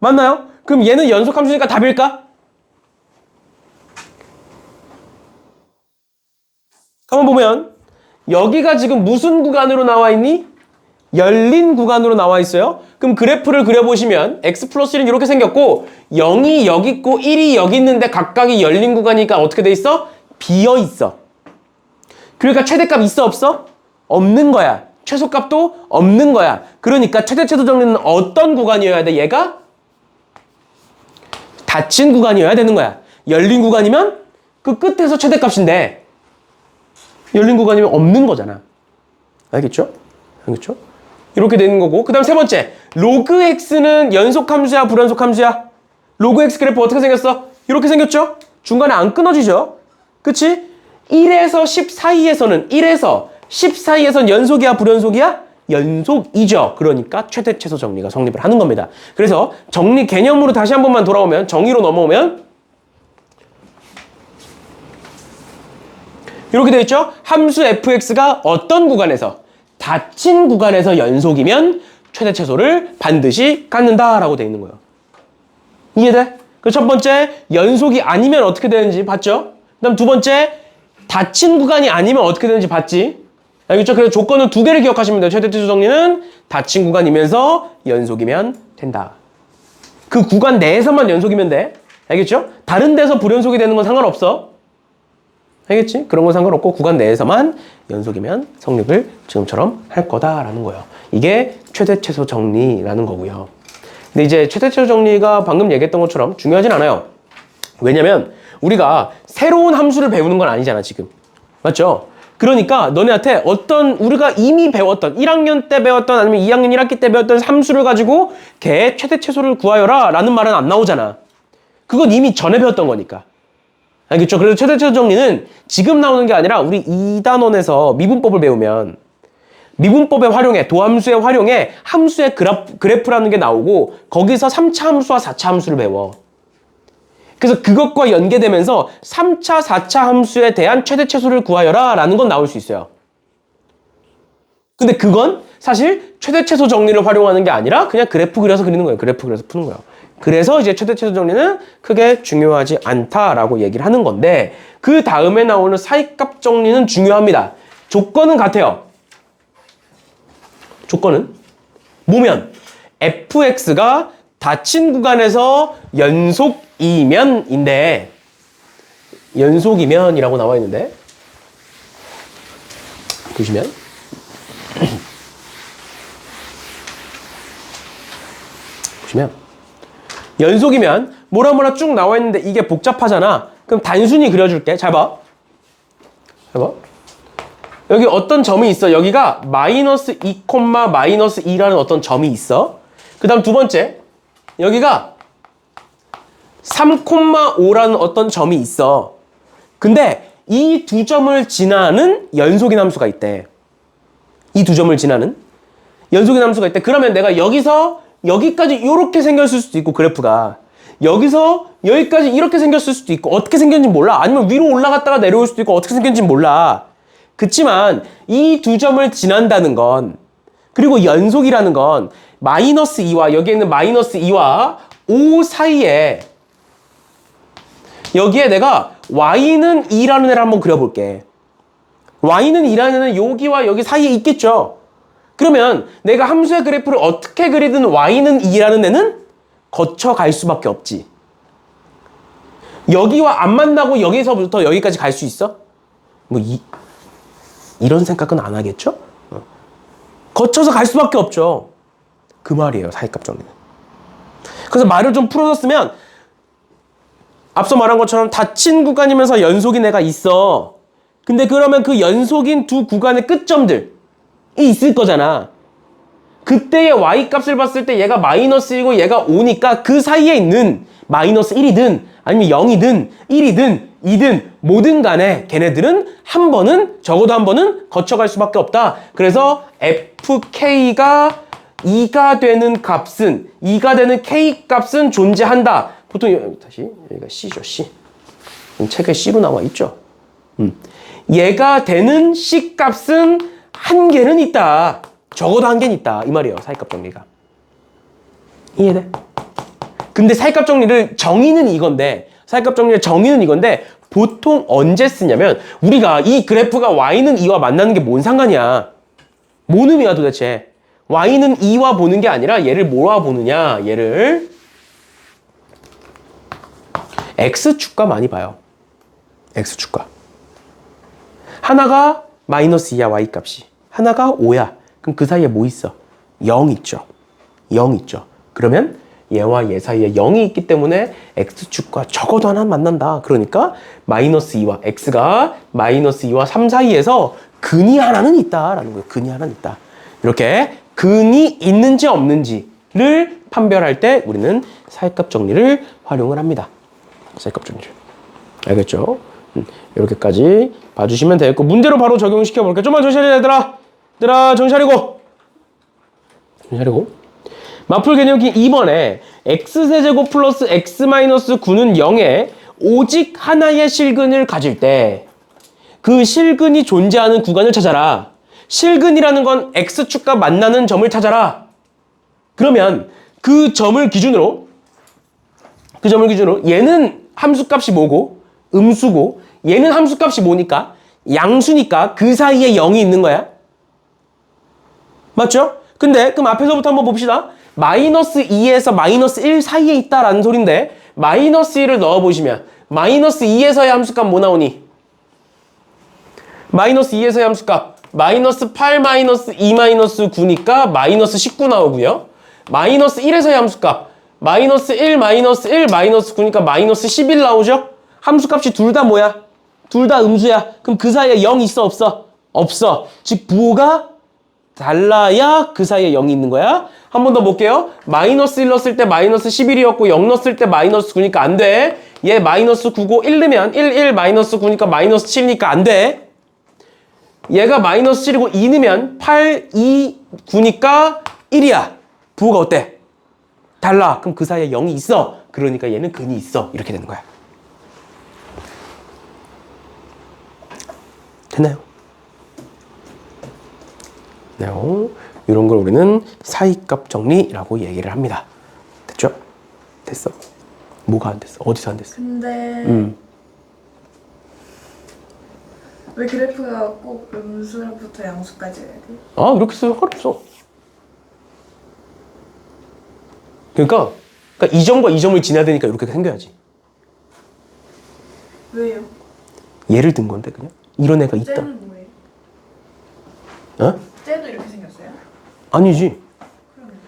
맞나요? 그럼 얘는 연속 함수니까 답일까? 한번 보면 여기가 지금 무슨 구간으로 나와 있니? 열린 구간으로 나와 있어요. 그럼 그래프를 그려보시면 x 플러스 1은 이렇게 생겼고 0이 여기 있고 1이 여기 있는데 각각이 열린 구간이니까 어떻게 돼 있어? 비어 있어. 그러니까 최대값 있어 없어? 없는 거야. 최소값도 없는 거야. 그러니까 최대 최소 정리는 어떤 구간이어야 돼? 얘가 닫힌 구간이어야 되는 거야. 열린 구간이면 그 끝에서 최대값인데 열린 구간이면 없는 거잖아. 알겠죠? 알겠죠? 이렇게 되는 거고. 그 다음 세 번째. 로그 x는 연속 함수야? 불연속 함수야? 로그 x 그래프 어떻게 생겼어? 이렇게 생겼죠? 중간에 안 끊어지죠? 그치? 1에서 10 사이에서는 1에서 10 사이에선 연속이야? 불연속이야? 연속이죠. 그러니까 최대 최소 정리가 성립을 하는 겁니다. 그래서 정리 개념으로 다시 한 번만 돌아오면 정의로 넘어오면 이렇게 되어 있죠? 함수 fx가 어떤 구간에서 닫힌 구간에서 연속이면 최대 최소를 반드시 갖는다라고 되어 있는 거예요. 이해돼? 그 첫 번째 연속이 아니면 어떻게 되는지 봤죠? 그다음 두 번째 닫힌 구간이 아니면 어떻게 되는지 봤지? 알겠죠? 그래서 조건은 두 개를 기억하시면 돼요. 최대 최소 정리는 닫힌 구간이면서 연속이면 된다. 그 구간 내에서만 연속이면 돼. 알겠죠? 다른 데서 불연속이 되는 건 상관없어. 알겠지? 그런 건 상관없고 구간 내에서만 연속이면 성립을 지금처럼 할 거다라는 거예요. 이게 최대 최소 정리라는 거고요. 근데 이제 최대 최소 정리가 방금 얘기했던 것처럼 중요하진 않아요. 왜냐면 우리가 새로운 함수를 배우는 건 아니잖아 지금. 맞죠? 그러니까 너네한테 어떤 우리가 이미 배웠던 1학년 때 배웠던 아니면 2학년 1학기 때 배웠던 함수를 가지고 걔 최대 최소를 구하여라 라는 말은 안 나오잖아. 그건 이미 전에 배웠던 거니까. 알겠죠? 그래서 최대 최소 정리는 지금 나오는 게 아니라 우리 2단원에서 미분법을 배우면 미분법의 활용에 도함수의 활용에 함수의 그래프라는 게 나오고 거기서 3차 함수와 4차 함수를 배워. 그래서 그것과 연계되면서 3차, 4차 함수에 대한 최대 최소를 구하여라 라는 건 나올 수 있어요. 근데 그건 사실 최대 최소 정리를 활용하는 게 아니라 그냥 그래프 그려서 그리는 거예요. 그래프 그려서 푸는 거예요. 그래서 이제 최대 최소 정리는 크게 중요하지 않다라고 얘기를 하는 건데 그 다음에 나오는 사이값 정리는 중요합니다. 조건은 같아요. 조건은 뭐면 fx가 닫힌 구간에서 연속이면인데 연속이면이라고 나와 있는데 보시면 연속이면 뭐라 쭉 나와 있는데 이게 복잡하잖아. 그럼 단순히 그려줄게. 잘 봐. 잘 봐. 여기 어떤 점이 있어. 여기가 마이너스 2, 마이너스 2라는 어떤 점이 있어. 그 다음 두 번째. 여기가 3,5라는 어떤 점이 있어. 근데 이 두 점을 지나는 연속인 함수가 있대. 이 두 점을 지나는 연속인 함수가 있대. 그러면 내가 여기서 여기까지 이렇게 생겼을 수도 있고 그래프가 여기서 여기까지 이렇게 생겼을 수도 있고 어떻게 생겼는지 몰라. 아니면 위로 올라갔다가 내려올 수도 있고 어떻게 생겼는지 몰라. 그치만 이 두 점을 지난다는 건 그리고 연속이라는 건 마이너스 2와 여기에 있는 마이너스 2와 5 사이에 여기에 내가 y는 2라는 애를 한번 그려볼게. y는 2라는 애는 여기와 여기 사이에 있겠죠. 그러면 내가 함수의 그래프를 어떻게 그리든 y는 2라는 애는 거쳐갈 수밖에 없지. 여기와 안 만나고 여기서부터 여기까지 갈 수 있어? 뭐 이런 생각은 안 하겠죠? 거쳐서 갈 수밖에 없죠. 그 말이에요, 사이값 정리는. 그래서 말을 좀 풀어줬으면 앞서 말한 것처럼 닫힌 구간이면서 연속인 애가 있어. 근데 그러면 그 연속인 두 구간의 끝점들이 있을 거잖아. 그때의 y값을 봤을 때 얘가 마이너스 1이고 얘가 5니까 그 사이에 있는 마이너스 1이든 아니면 0이든 1이든 2든 뭐든 간에 걔네들은 한 번은 적어도 한 번은 거쳐갈 수밖에 없다. 그래서 fk가 2가 되는 값은 2가 되는 k 값은 존재한다. 보통 다시 여기가 c죠, c. 책에 c로 나와 있죠. 얘가 되는 c 값은 한 개는 있다. 적어도 한 개는 있다. 이 말이에요, 사이값 정리가. 이해돼? 근데 사이값 정리를 정의는 이건데 사이값 정리의 정의는 이건데 보통 언제 쓰냐면 우리가 이 그래프가 y는 2와 만나는 게 뭔 상관이야. 뭔 의미야 도대체. y는 2와 보는 게 아니라 얘를 뭐와 보느냐. 얘를 x축과 많이 봐요. x축과. 하나가 마이너스 2야 y값이. 하나가 5야. 그럼 그 사이에 뭐 있어? 0 있죠. 0 있죠. 그러면 얘와 얘 사이에 0이 있기 때문에 x축과 적어도 하나 만난다. 그러니까 마이너스 2와 x가 마이너스 2와 3 사이에서 근이 하나는 있다라는 거예요. 근이 하나는 있다. 이렇게 근이 있는지 없는지를 판별할 때 우리는 사이값 정리를 활용을 합니다. 사이값 정리를. 알겠죠? 이렇게까지 봐주시면 되겠고 문제로 바로 적용시켜 볼게요. 좀만 정신 차려 얘들아. 얘들아 정신 차리고. 정신 차리고. 마풀 개념기 2번에 x세제곱 플러스 x-9는 0에 오직 하나의 실근을 가질 때 그 실근이 존재하는 구간을 찾아라. 실근이라는 건 x축과 만나는 점을 찾아라. 그러면 그 점을 기준으로 얘는 함수값이 뭐고 음수고 얘는 함수값이 뭐니까 양수니까 그 사이에 0이 있는 거야. 맞죠? 근데 그럼 앞에서부터 한번 봅시다. 마이너스 2에서 마이너스 1 사이에 있다라는 소린데 마이너스 1을 넣어보시면 마이너스 2에서의 함수값 뭐 나오니? 마이너스 2에서의 함수값 마이너스 8 마이너스 2 마이너스 9니까 마이너스 19 나오고요. 마이너스 1에서의 함수값 마이너스 1 마이너스 1 마이너스 9니까 마이너스 11 나오죠? 함수값이 둘 다 뭐야? 둘 다 음수야. 그럼 그 사이에 0 있어 없어? 없어. 즉 부호가 달라야 그 사이에 0이 있는 거야. 한 번 더 볼게요. 마이너스 1 넣었을 때 마이너스 11이었고 0 넣었을 때 마이너스 9니까 안 돼. 얘 마이너스 9고 1 넣으면 1 마이너스 9니까 마이너스 7이니까 안 돼. 얘가 마이너스 7이고 2 넣으면 8, 2, 9니까 1이야. 부호가 어때? 달라. 그럼 그 사이에 0이 있어. 그러니까 얘는 근이 있어. 이렇게 되는 거야. 됐나요? 네, 이런 걸 우리는 사이값 정리라고 얘기를 합니다. 됐죠? 됐어? 뭐가 안 됐어? 어디서 안 됐어? 근데 왜 그래프가 꼭 음수부터 양수까지 해야 돼? 아, 이렇게 쓸 필요 없어. 그러니까 이 점과 이 점을 지나야 되니까 이렇게 생겨야지. 왜요? 예를 든 건데 그냥 이런 애가 있다. 쟤는 뭐예요? 어? 쟤도 이렇게 생겼어요? 아니지. 그러면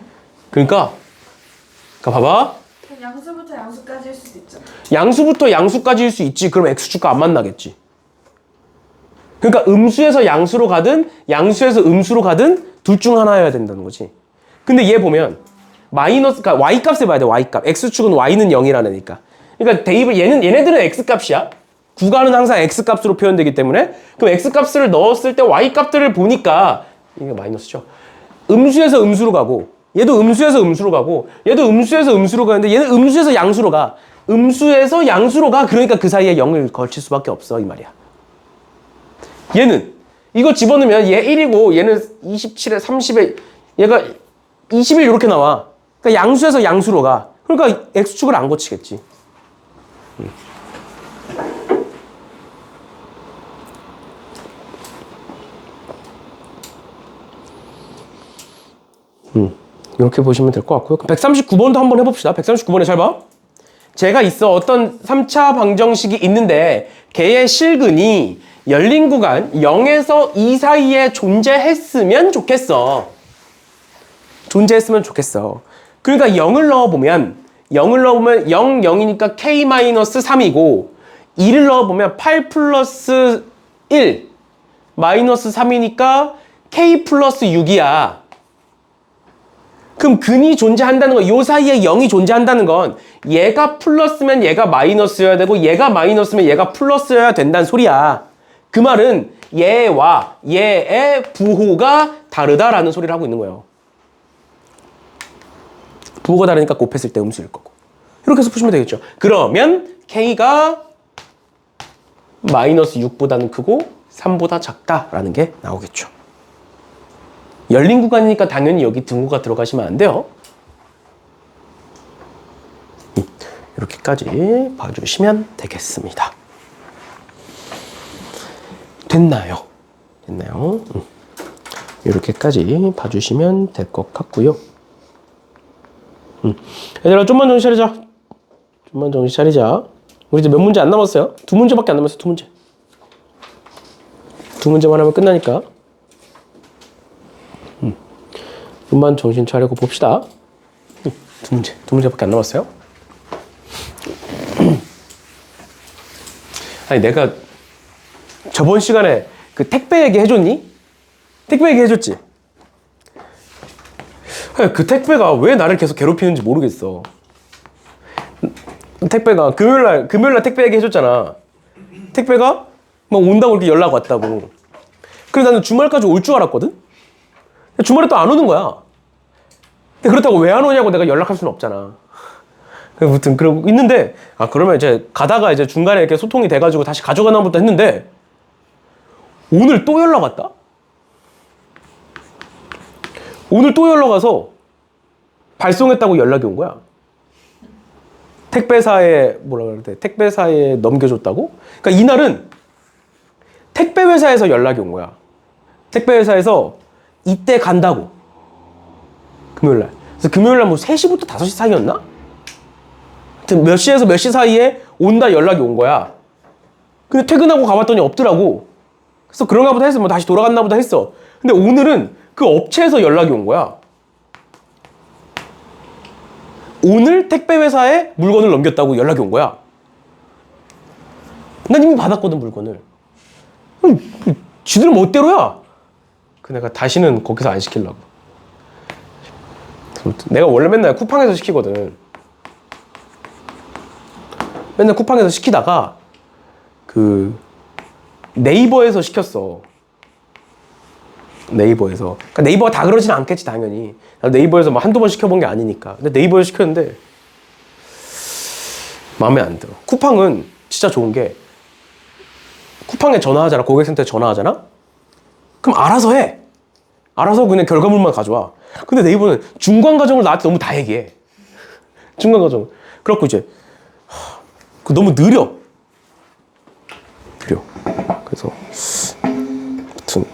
그러니까 봐봐. 그냥 양수부터 양수까지 할 수도 있잖아. 양수부터 양수까지일 수 있지. 그럼 x축과 안 만나겠지. 그러니까 음수에서 양수로 가든 양수에서 음수로 가든 둘 중 하나여야 된다는 거지. 근데 얘 보면 마이너스, 그러니까 y값을 봐야 돼. y값. x축은 y는 0이라는 애니까. 그러니까 대입을 얘네들은 x값이야. 구간은 항상 x값으로 표현되기 때문에 그럼 x값을 넣었을 때 y값들을 보니까 이게 마이너스죠. 음수에서 음수로 가고 얘도 음수에서 음수로 가고 얘도 음수에서 음수로 가는데 얘는 음수에서 양수로 가. 음수에서 양수로 가. 그러니까 그 사이에 0을 걸칠 수밖에 없어 이 말이야. 얘는 이거 집어넣으면 얘 1이고 얘는 27에 30에 얘가 21 이렇게 나와. 그러니까 양수에서 양수로 가. 그러니까 x축을 안 거치겠지. 이렇게 보시면 될 것 같고요. 139번도 한번 해봅시다. 139번에 잘 봐. 제가 있어 어떤 3차 방정식이 있는데 걔의 실근이 열린 구간 0에서 2 사이에 존재했으면 좋겠어. 존재했으면 좋겠어. 그러니까 0을 넣어보면 0, 0이니까 k-3이고 2를 넣어보면 8 플러스 1 마이너스 3이니까 k 플러스 6이야. 그럼 근이 존재한다는 건, 요 사이에 0이 존재한다는 건 얘가 플러스면 얘가 마이너스여야 되고 얘가 마이너스면 얘가 플러스여야 된다는 소리야. 그 말은 얘와 얘의 부호가 다르다라는 소리를 하고 있는 거예요. 부호가 다르니까 곱했을 때 음수일 거고. 이렇게 해서 푸시면 되겠죠. 그러면 k가 마이너스 6보다는 크고 3보다 작다라는 게 나오겠죠. 열린 구간이니까 당연히 여기 등호가 들어가시면 안 돼요. 이렇게까지 봐주시면 되겠습니다. 됐나요? 됐나요? 이렇게까지 봐주시면 될 것 같고요. 얘들아 좀만 정신 차리자. 좀만 정신 차리자. 우리 이제 몇 문제 안 남았어요? 2문제밖에 안 남았어요. 2문제. 2문제만 하면 끝나니까. 좀만 정신 차리고 봅시다. 2문제밖에 안 남았어요. 아니 내가 저번 시간에 그 택배 얘기 해줬니? 택배 얘기 해줬지? 그 택배가 왜 나를 계속 괴롭히는지 모르겠어. 택배가 금요일날 택배 얘기 해줬잖아. 택배가 막 온다고 이렇게 연락 왔다고. 그래서 나는 주말까지 올 줄 알았거든? 주말에 또 안 오는 거야. 근데 그렇다고 왜 안 오냐고 내가 연락할 수는 없잖아. 아무튼 그러고 있는데, 그러면 이제 가다가 이제 중간에 이렇게 소통이 돼가지고 다시 가져가나 보다 했는데, 오늘 또 연락 왔다? 오늘 또 연락 와서 발송했다고 연락이 온 거야. 택배사에 택배사에 넘겨줬다고? 그러니까 이날은 택배 회사에서 연락이 온 거야. 택배 회사에서 이때 간다고. 금요일날. 그래서 금요일날 뭐 3시부터 5시 사이였나? 하여튼 몇 시에서 몇 시 사이에 온다 연락이 온 거야. 근데 퇴근하고 가봤더니 없더라고. 그래서 그런가 보다 했어. 뭐 다시 돌아갔나 보다 했어. 근데 오늘은 그 업체에서 연락이 온 거야. 오늘 택배 회사에 물건을 넘겼다고 연락이 온 거야. 난 이미 받았거든, 물건을. 지들 멋대로야. 그 내가 다시는 거기서 안 시키려고. 내가 원래 맨날 쿠팡에서 시키거든. 맨날 쿠팡에서 시키다가 그 네이버에서 시켰어. 네이버에서. 그러니까 네이버가 다 그러진 않겠지, 당연히. 네이버에서 뭐 한두 번 시켜본 게 아니니까. 근데 네이버에서 시켰는데 마음에 안 들어. 쿠팡은 진짜 좋은 게 쿠팡에 전화하잖아. 고객센터에 전화하잖아. 그럼 알아서 해. 알아서 그냥 결과물만 가져와. 근데 네이버는 중간 과정을 나한테 너무 다 얘기해. 중간 과정. 그렇고 이제 너무 느려. 그래서 아무튼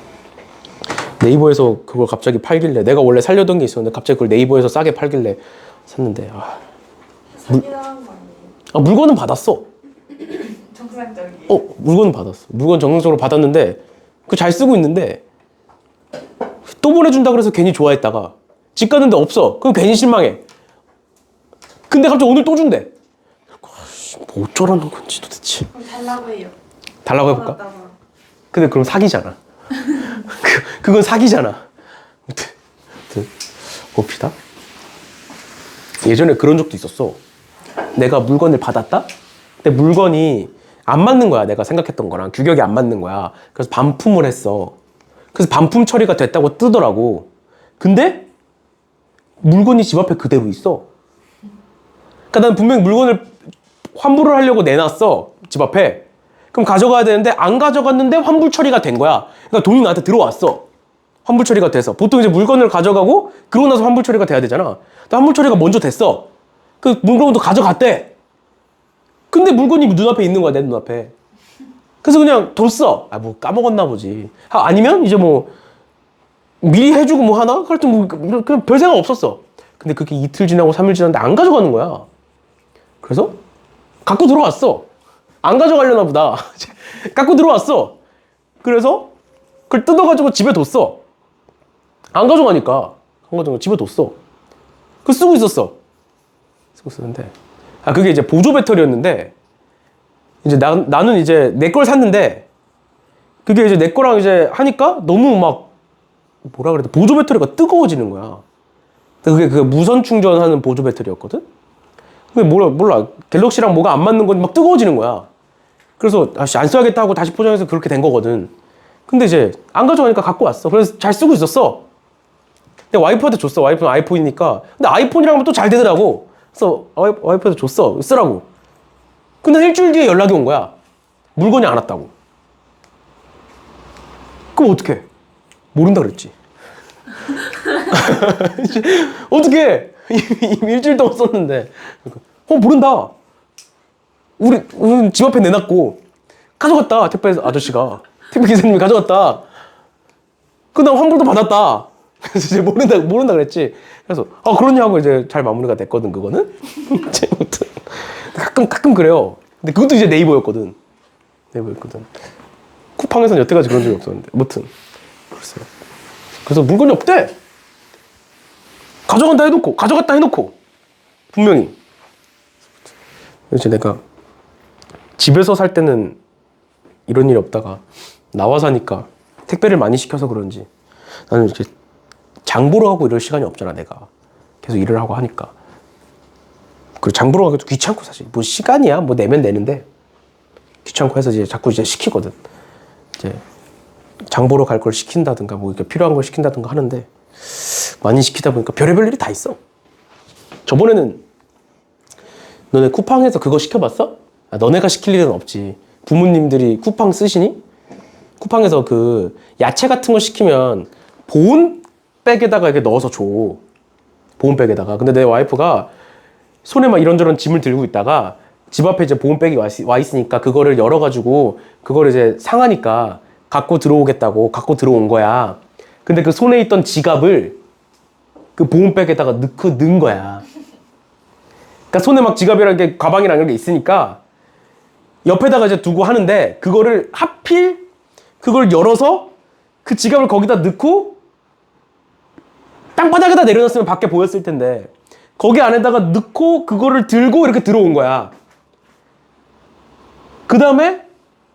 네이버에서 그걸 갑자기 팔길래, 내가 원래 살려던 게 있었는데 갑자기 그걸 네이버에서 싸게 팔길래 샀는데 사기당한 거 아니에요? 물건은 받았어. 정상적인. 물건은 받았어. 물건 정상적으로 받았는데 그 잘 쓰고 있는데 또 보내준다 그래서 괜히 좋아했다가 집 갔는데 없어. 그럼 괜히 실망해. 근데 갑자기 오늘 또 준대. 뭐 어쩌라는 건지 도대체. 그럼 달라고 해요. 달라고 해볼까? 받았다가. 근데 그럼 사기잖아. 그건 사기잖아. 아무튼 봅시다. 예전에 그런 적도 있었어. 내가 물건을 받았다? 근데 물건이 안 맞는 거야. 내가 생각했던 거랑 규격이 안 맞는 거야. 그래서 반품을 했어. 그래서 반품 처리가 됐다고 뜨더라고. 근데 물건이 집 앞에 그대로 있어. 그러니까 난 분명히 물건을 환불을 하려고 내놨어. 집 앞에. 그럼 가져가야 되는데 안 가져갔는데 환불 처리가 된 거야. 그러니까 돈이 나한테 들어왔어. 환불 처리가 돼서. 보통 이제 물건을 가져가고 그러고 나서 환불 처리가 돼야 되잖아. 근데 환불 처리가 먼저 됐어. 그 물건도 가져갔대. 근데 물건이 눈앞에 있는 거야, 내 눈앞에. 그래서 그냥 뒀어. 아, 뭐 까먹었나 보지. 아니면 이제 뭐 미리 해주고 뭐 하나? 하여튼 뭐 그냥 별 생각 없었어. 근데 그게 이틀 지나고 3일 지났는데 안 가져가는 거야. 그래서 갖고 들어왔어. 안 가져가려나 보다. 갖고 들어왔어. 그래서 그걸 뜯어가지고 집에 뒀어. 안 가져가니까. 안 가져가 집에 뒀어. 그거 쓰고 있었어. 쓰고 있었는데. 아, 그게 이제 보조 배터리였는데, 이제 나는 이제 내 걸 샀는데, 그게 이제 내 거랑 이제 하니까 너무 막, 뭐라 그래야 돼. 보조 배터리가 뜨거워지는 거야. 그게 그 무선 충전하는 보조 배터리였거든? 근데 몰라. 갤럭시랑 뭐가 안 맞는 건지 막 뜨거워지는 거야. 그래서, 아씨, 안 써야겠다 하고 다시 포장해서 그렇게 된 거거든. 근데 이제 안 가져가니까 갖고 왔어. 그래서 잘 쓰고 있었어. 근데 와이프한테 줬어. 와이프는 아이폰이니까. 근데 아이폰이랑 하면 또 잘 되더라고. 그래서 와이프한테 줬어. 쓰라고. 근데 일주일 뒤에 연락이 온 거야. 물건이 안 왔다고. 그럼 어떡해? 모른다 그랬지. 어떡해? 이미 일주일 동안 썼는데. 모른다. 우리 집 앞에 내놨고 가져갔다. 택배 아저씨가. 택배 기사님이 가져갔다. 그다음 환불도 받았다. 그래서 이제 모른다 그랬지. 그래서 그러냐고 이제 잘 마무리가 됐거든 그거는. 아무튼 가끔 그래요. 근데 그것도 이제 네이버였거든. 쿠팡에서는 여태까지 그런 적이 없었는데. 아무튼 그랬어요. 그래서 물건이 없대. 가져갔다 해놓고 분명히. 그래서 내가 집에서 살 때는 이런 일이 없다가 나와 사니까 택배를 많이 시켜서 그런지 나는 이렇게 장 보러 가고 이럴 시간이 없잖아. 내가 계속 일을 하고 하니까. 그리고 장 보러 가기도 귀찮고 사실 뭐 시간이야 뭐 내면 내는데 귀찮고 해서 이제 자꾸 이제 시키거든. 이제 장 보러 갈 걸 시킨다든가 뭐 이렇게 필요한 걸 시킨다든가 하는데 많이 시키다 보니까 별의별 일이 다 있어. 저번에는 너네 쿠팡에서 그거 시켜봤어? 너네가 시킬 일은 없지. 부모님들이 쿠팡 쓰시니? 쿠팡에서 그 야채 같은 거 시키면 보온백에다가 이렇게 넣어서 줘. 보온백에다가. 근데 내 와이프가 손에 막 이런저런 짐을 들고 있다가 집 앞에 이제 보온백이 와 있으니까 그거를 열어가지고 그거를 이제 상하니까 갖고 들어오겠다고 갖고 들어온 거야. 근데 그 손에 있던 지갑을 그 보온백에다가 넣은 거야. 그러니까 손에 막 지갑이랑 이렇게 가방이랑 이런 게 있으니까 옆에다가 이제 두고 하는데 그거를 하필 그걸 열어서 그 지갑을 거기다 넣고 땅바닥에다 내려놨으면 밖에 보였을 텐데 거기 안에다가 넣고 그거를 들고 이렇게 들어온 거야. 그 다음에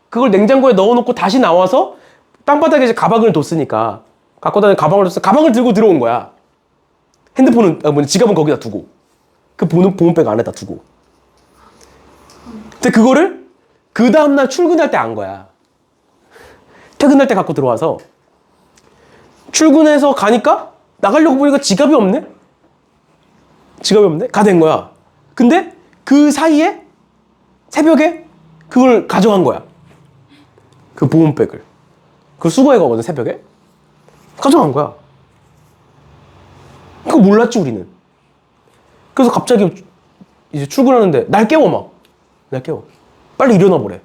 그걸 냉장고에 넣어놓고 다시 나와서 땅바닥에 이제 가방을 뒀으니까 갖고 다니는 가방을 뒀어. 가방을 들고 들어온 거야. 핸드폰은 지갑은 거기다 두고 그 보온백 안에다 두고. 근데 그거를 그 다음날 출근할 때 안 거야. 퇴근할 때 갖고 들어와서 출근해서 가니까 나가려고 보니까 지갑이 없네? 가 된 거야. 근데 그 사이에 새벽에 그걸 가져간 거야. 그 보온백을. 그걸 수거해 가거든, 새벽에. 가져간 거야. 그거 몰랐지, 우리는. 그래서 갑자기 이제 출근하는데 날 깨워. 빨리 일어나 보래.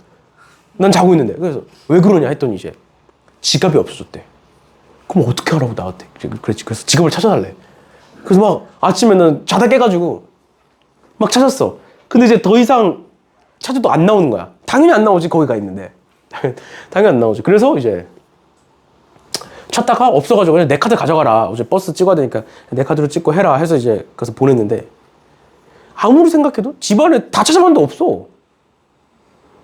난 자고 있는데. 그래서 왜 그러냐 했더니 이제 지갑이 없어졌대. 그럼 어떻게 하라고 나한테. 그랬지. 그래서 지갑을 찾아달래. 그래서 막 아침에는 자다 깨가지고 막 찾았어. 근데 이제 더 이상 찾아도 안 나오는 거야. 당연히 안 나오지, 거기가 있는데. 당연히 안 나오지. 그래서 이제 찾다가 없어가지고 그냥 내 카드 가져가라. 어제 버스 찍어야 되니까 내 카드로 찍고 해라 해서 이제 그래서 보냈는데 아무리 생각해도 집안에 다 찾아봤는데 없어.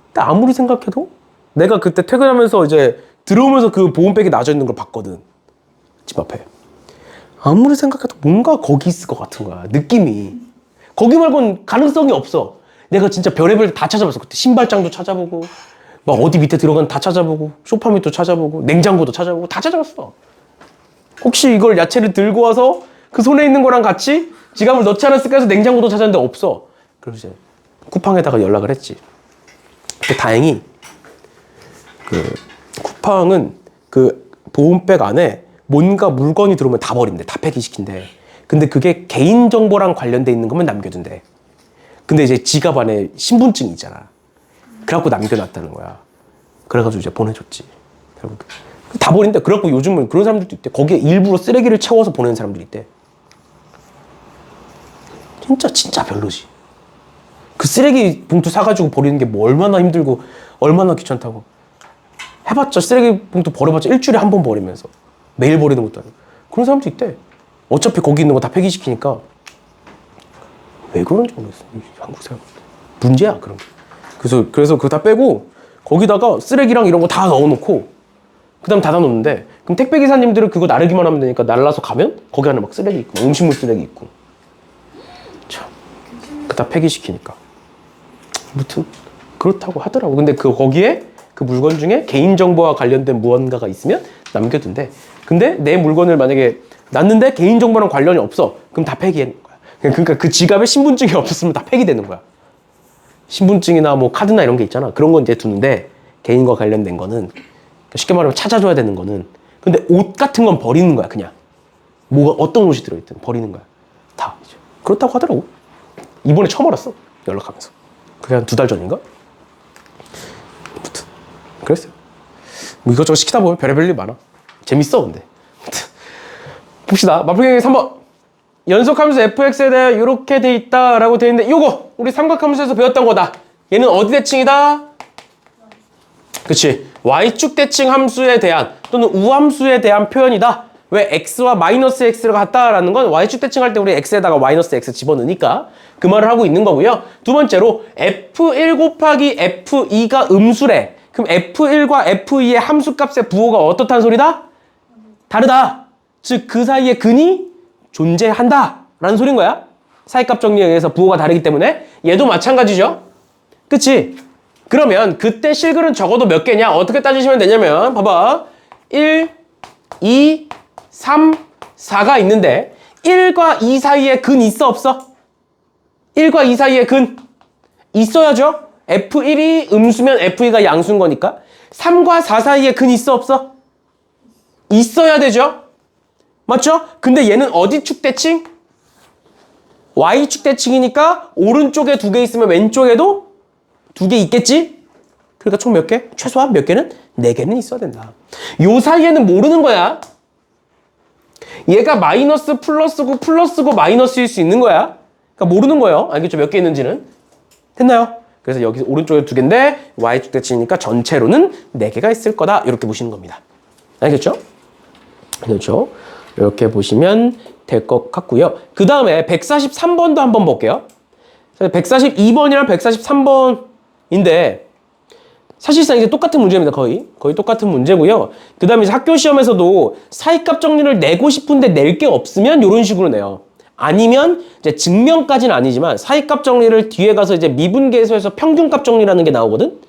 근데 아무리 생각해도 내가 그때 퇴근하면서 이제 들어오면서 그 보온백이 놔져 있는 걸 봤거든. 집 앞에. 아무리 생각해도 뭔가 거기 있을 것 같은 거야. 느낌이. 거기 말고는 가능성이 없어. 내가 진짜 별의별 다 찾아봤어. 그때 신발장도 찾아보고 막 어디 밑에 들어간 다 찾아보고 소파 밑도 찾아보고 냉장고도 찾아보고 다 찾아봤어. 혹시 이걸 야채를 들고 와서 그 손에 있는 거랑 같이 지갑을 넣지 않았을까 해서 냉장고도 찾았는데 없어. 그래서 이제 쿠팡에다가 연락을 했지. 근데 다행히 쿠팡은 그 보온백 안에 뭔가 물건이 들어오면 다 버린대. 다 폐기시킨대. 근데 그게 개인정보랑 관련돼 있는 거면 남겨둔대. 근데 이제 지갑 안에 신분증이 있잖아. 그래갖고 남겨놨다는 거야. 그래가지고 이제 보내줬지. 결국. 다 버린대. 그래갖고 요즘은 그런 사람들도 있대. 거기에 일부러 쓰레기를 채워서 보내는 사람들이 있대. 진짜 별로지. 그 쓰레기 봉투 사가지고 버리는 게 뭐 얼마나 힘들고 얼마나 귀찮다고. 해봤자 쓰레기 봉투 버려봤자 일주일에 한 번 버리면서 매일 버리는 것도 아니고. 그런 사람도 있대. 어차피 거기 있는 거 다 폐기시키니까. 왜 그런지 모르겠어. 한국 사람 문제야 그런 게. 그래서 그거 다 빼고 거기다가 쓰레기랑 이런 거 다 넣어놓고 그다음 닫아놓는데, 그럼 택배 기사님들은 그거 나르기만 하면 되니까 날라서 가면 거기 안에 막 쓰레기 있고 음식물 쓰레기 있고. 참, 그 다 폐기시키니까. 아무튼 그렇다고 하더라고. 근데 거기에 그 물건 중에 개인정보와 관련된 무언가가 있으면 남겨둔대. 근데 내 물건을 만약에 놨는데 개인정보랑 관련이 없어. 그럼 다 폐기하는 거야. 그러니까 그 지갑에 신분증이 없었으면 다 폐기되는 거야. 신분증이나 뭐 카드나 이런 게 있잖아. 그런 건 이제 두는데 개인과 관련된 거는, 쉽게 말하면 찾아줘야 되는 거는. 근데 옷 같은 건 버리는 거야. 그냥 뭐가 어떤 옷이 들어있든 버리는 거야. 다 이제. 그렇다고 하더라고. 이번에 처음 알았어. 연락하면서. 그게 한 2달 전인가? 아무튼 그랬어요. 뭐 이것저것 시키다 보면 별의별 일 많아. 재밌어 근데. 봅시다. 마플갱이 3번. 연속함수 fx에 대해 이렇게 돼 있다라고 돼 있는데, 요거 우리 삼각함수에서 배웠던 거다. 얘는 어디 대칭이다? 그치. y축 대칭 함수에 대한 또는 우함수에 대한 표현이다. 왜? x와 마이너스 x가 같다라는 건 y축 대칭할 때 우리 x에다가 마이너스 x 집어넣으니까 그 말을 하고 있는 거고요. 두 번째로 f1 곱하기 f2가 음수래. 그럼 f1과 f2의 함수값의 부호가 어떻다는 소리다? 다르다. 즉 그 사이에 근이 존재한다 라는 소린 거야. 사이값 정리에 의해서 부호가 다르기 때문에. 얘도 마찬가지죠. 그치? 그러면 그때 실근은 적어도 몇 개냐? 어떻게 따지시면 되냐면, 봐봐. 1, 2, 3, 4가 있는데 1과 2 사이에 근 있어 없어? 1과 2 사이에 근 있어야죠. F1이 음수면 F2가 양수인 거니까. 3과 4 사이에 근 있어 없어? 있어야 되죠. 맞죠? 근데 얘는 어디 축 대칭? Y축 대칭이니까 오른쪽에 2개 있으면 왼쪽에도 2개 있겠지? 그러니까 총 몇 개? 최소한 몇 개는? 4개는 있어야 된다. 요 사이에는 모르는 거야. 얘가 마이너스 플러스고 플러스고 마이너스일 수 있는 거야. 그러니까 모르는 거예요. 알겠죠? 몇 개 있는지는. 됐나요? 그래서 여기 오른쪽에 2개인데 Y축 대칭이니까 전체로는 4개가 있을 거다. 이렇게 보시는 겁니다. 알겠죠? 그렇죠? 이렇게 보시면 될 것 같고요. 그 다음에 143번도 한번 볼게요. 142번이랑 143번인데 사실상 이제 똑같은 문제입니다. 거의 똑같은 문제고요. 그 다음에 학교 시험에서도 사이값 정리를 내고 싶은데 낼 게 없으면 이런 식으로 내요. 아니면 이제 증명까지는 아니지만 사이값 정리를 뒤에 가서 이제 미분계에서 평균값 정리라는 게 나오거든.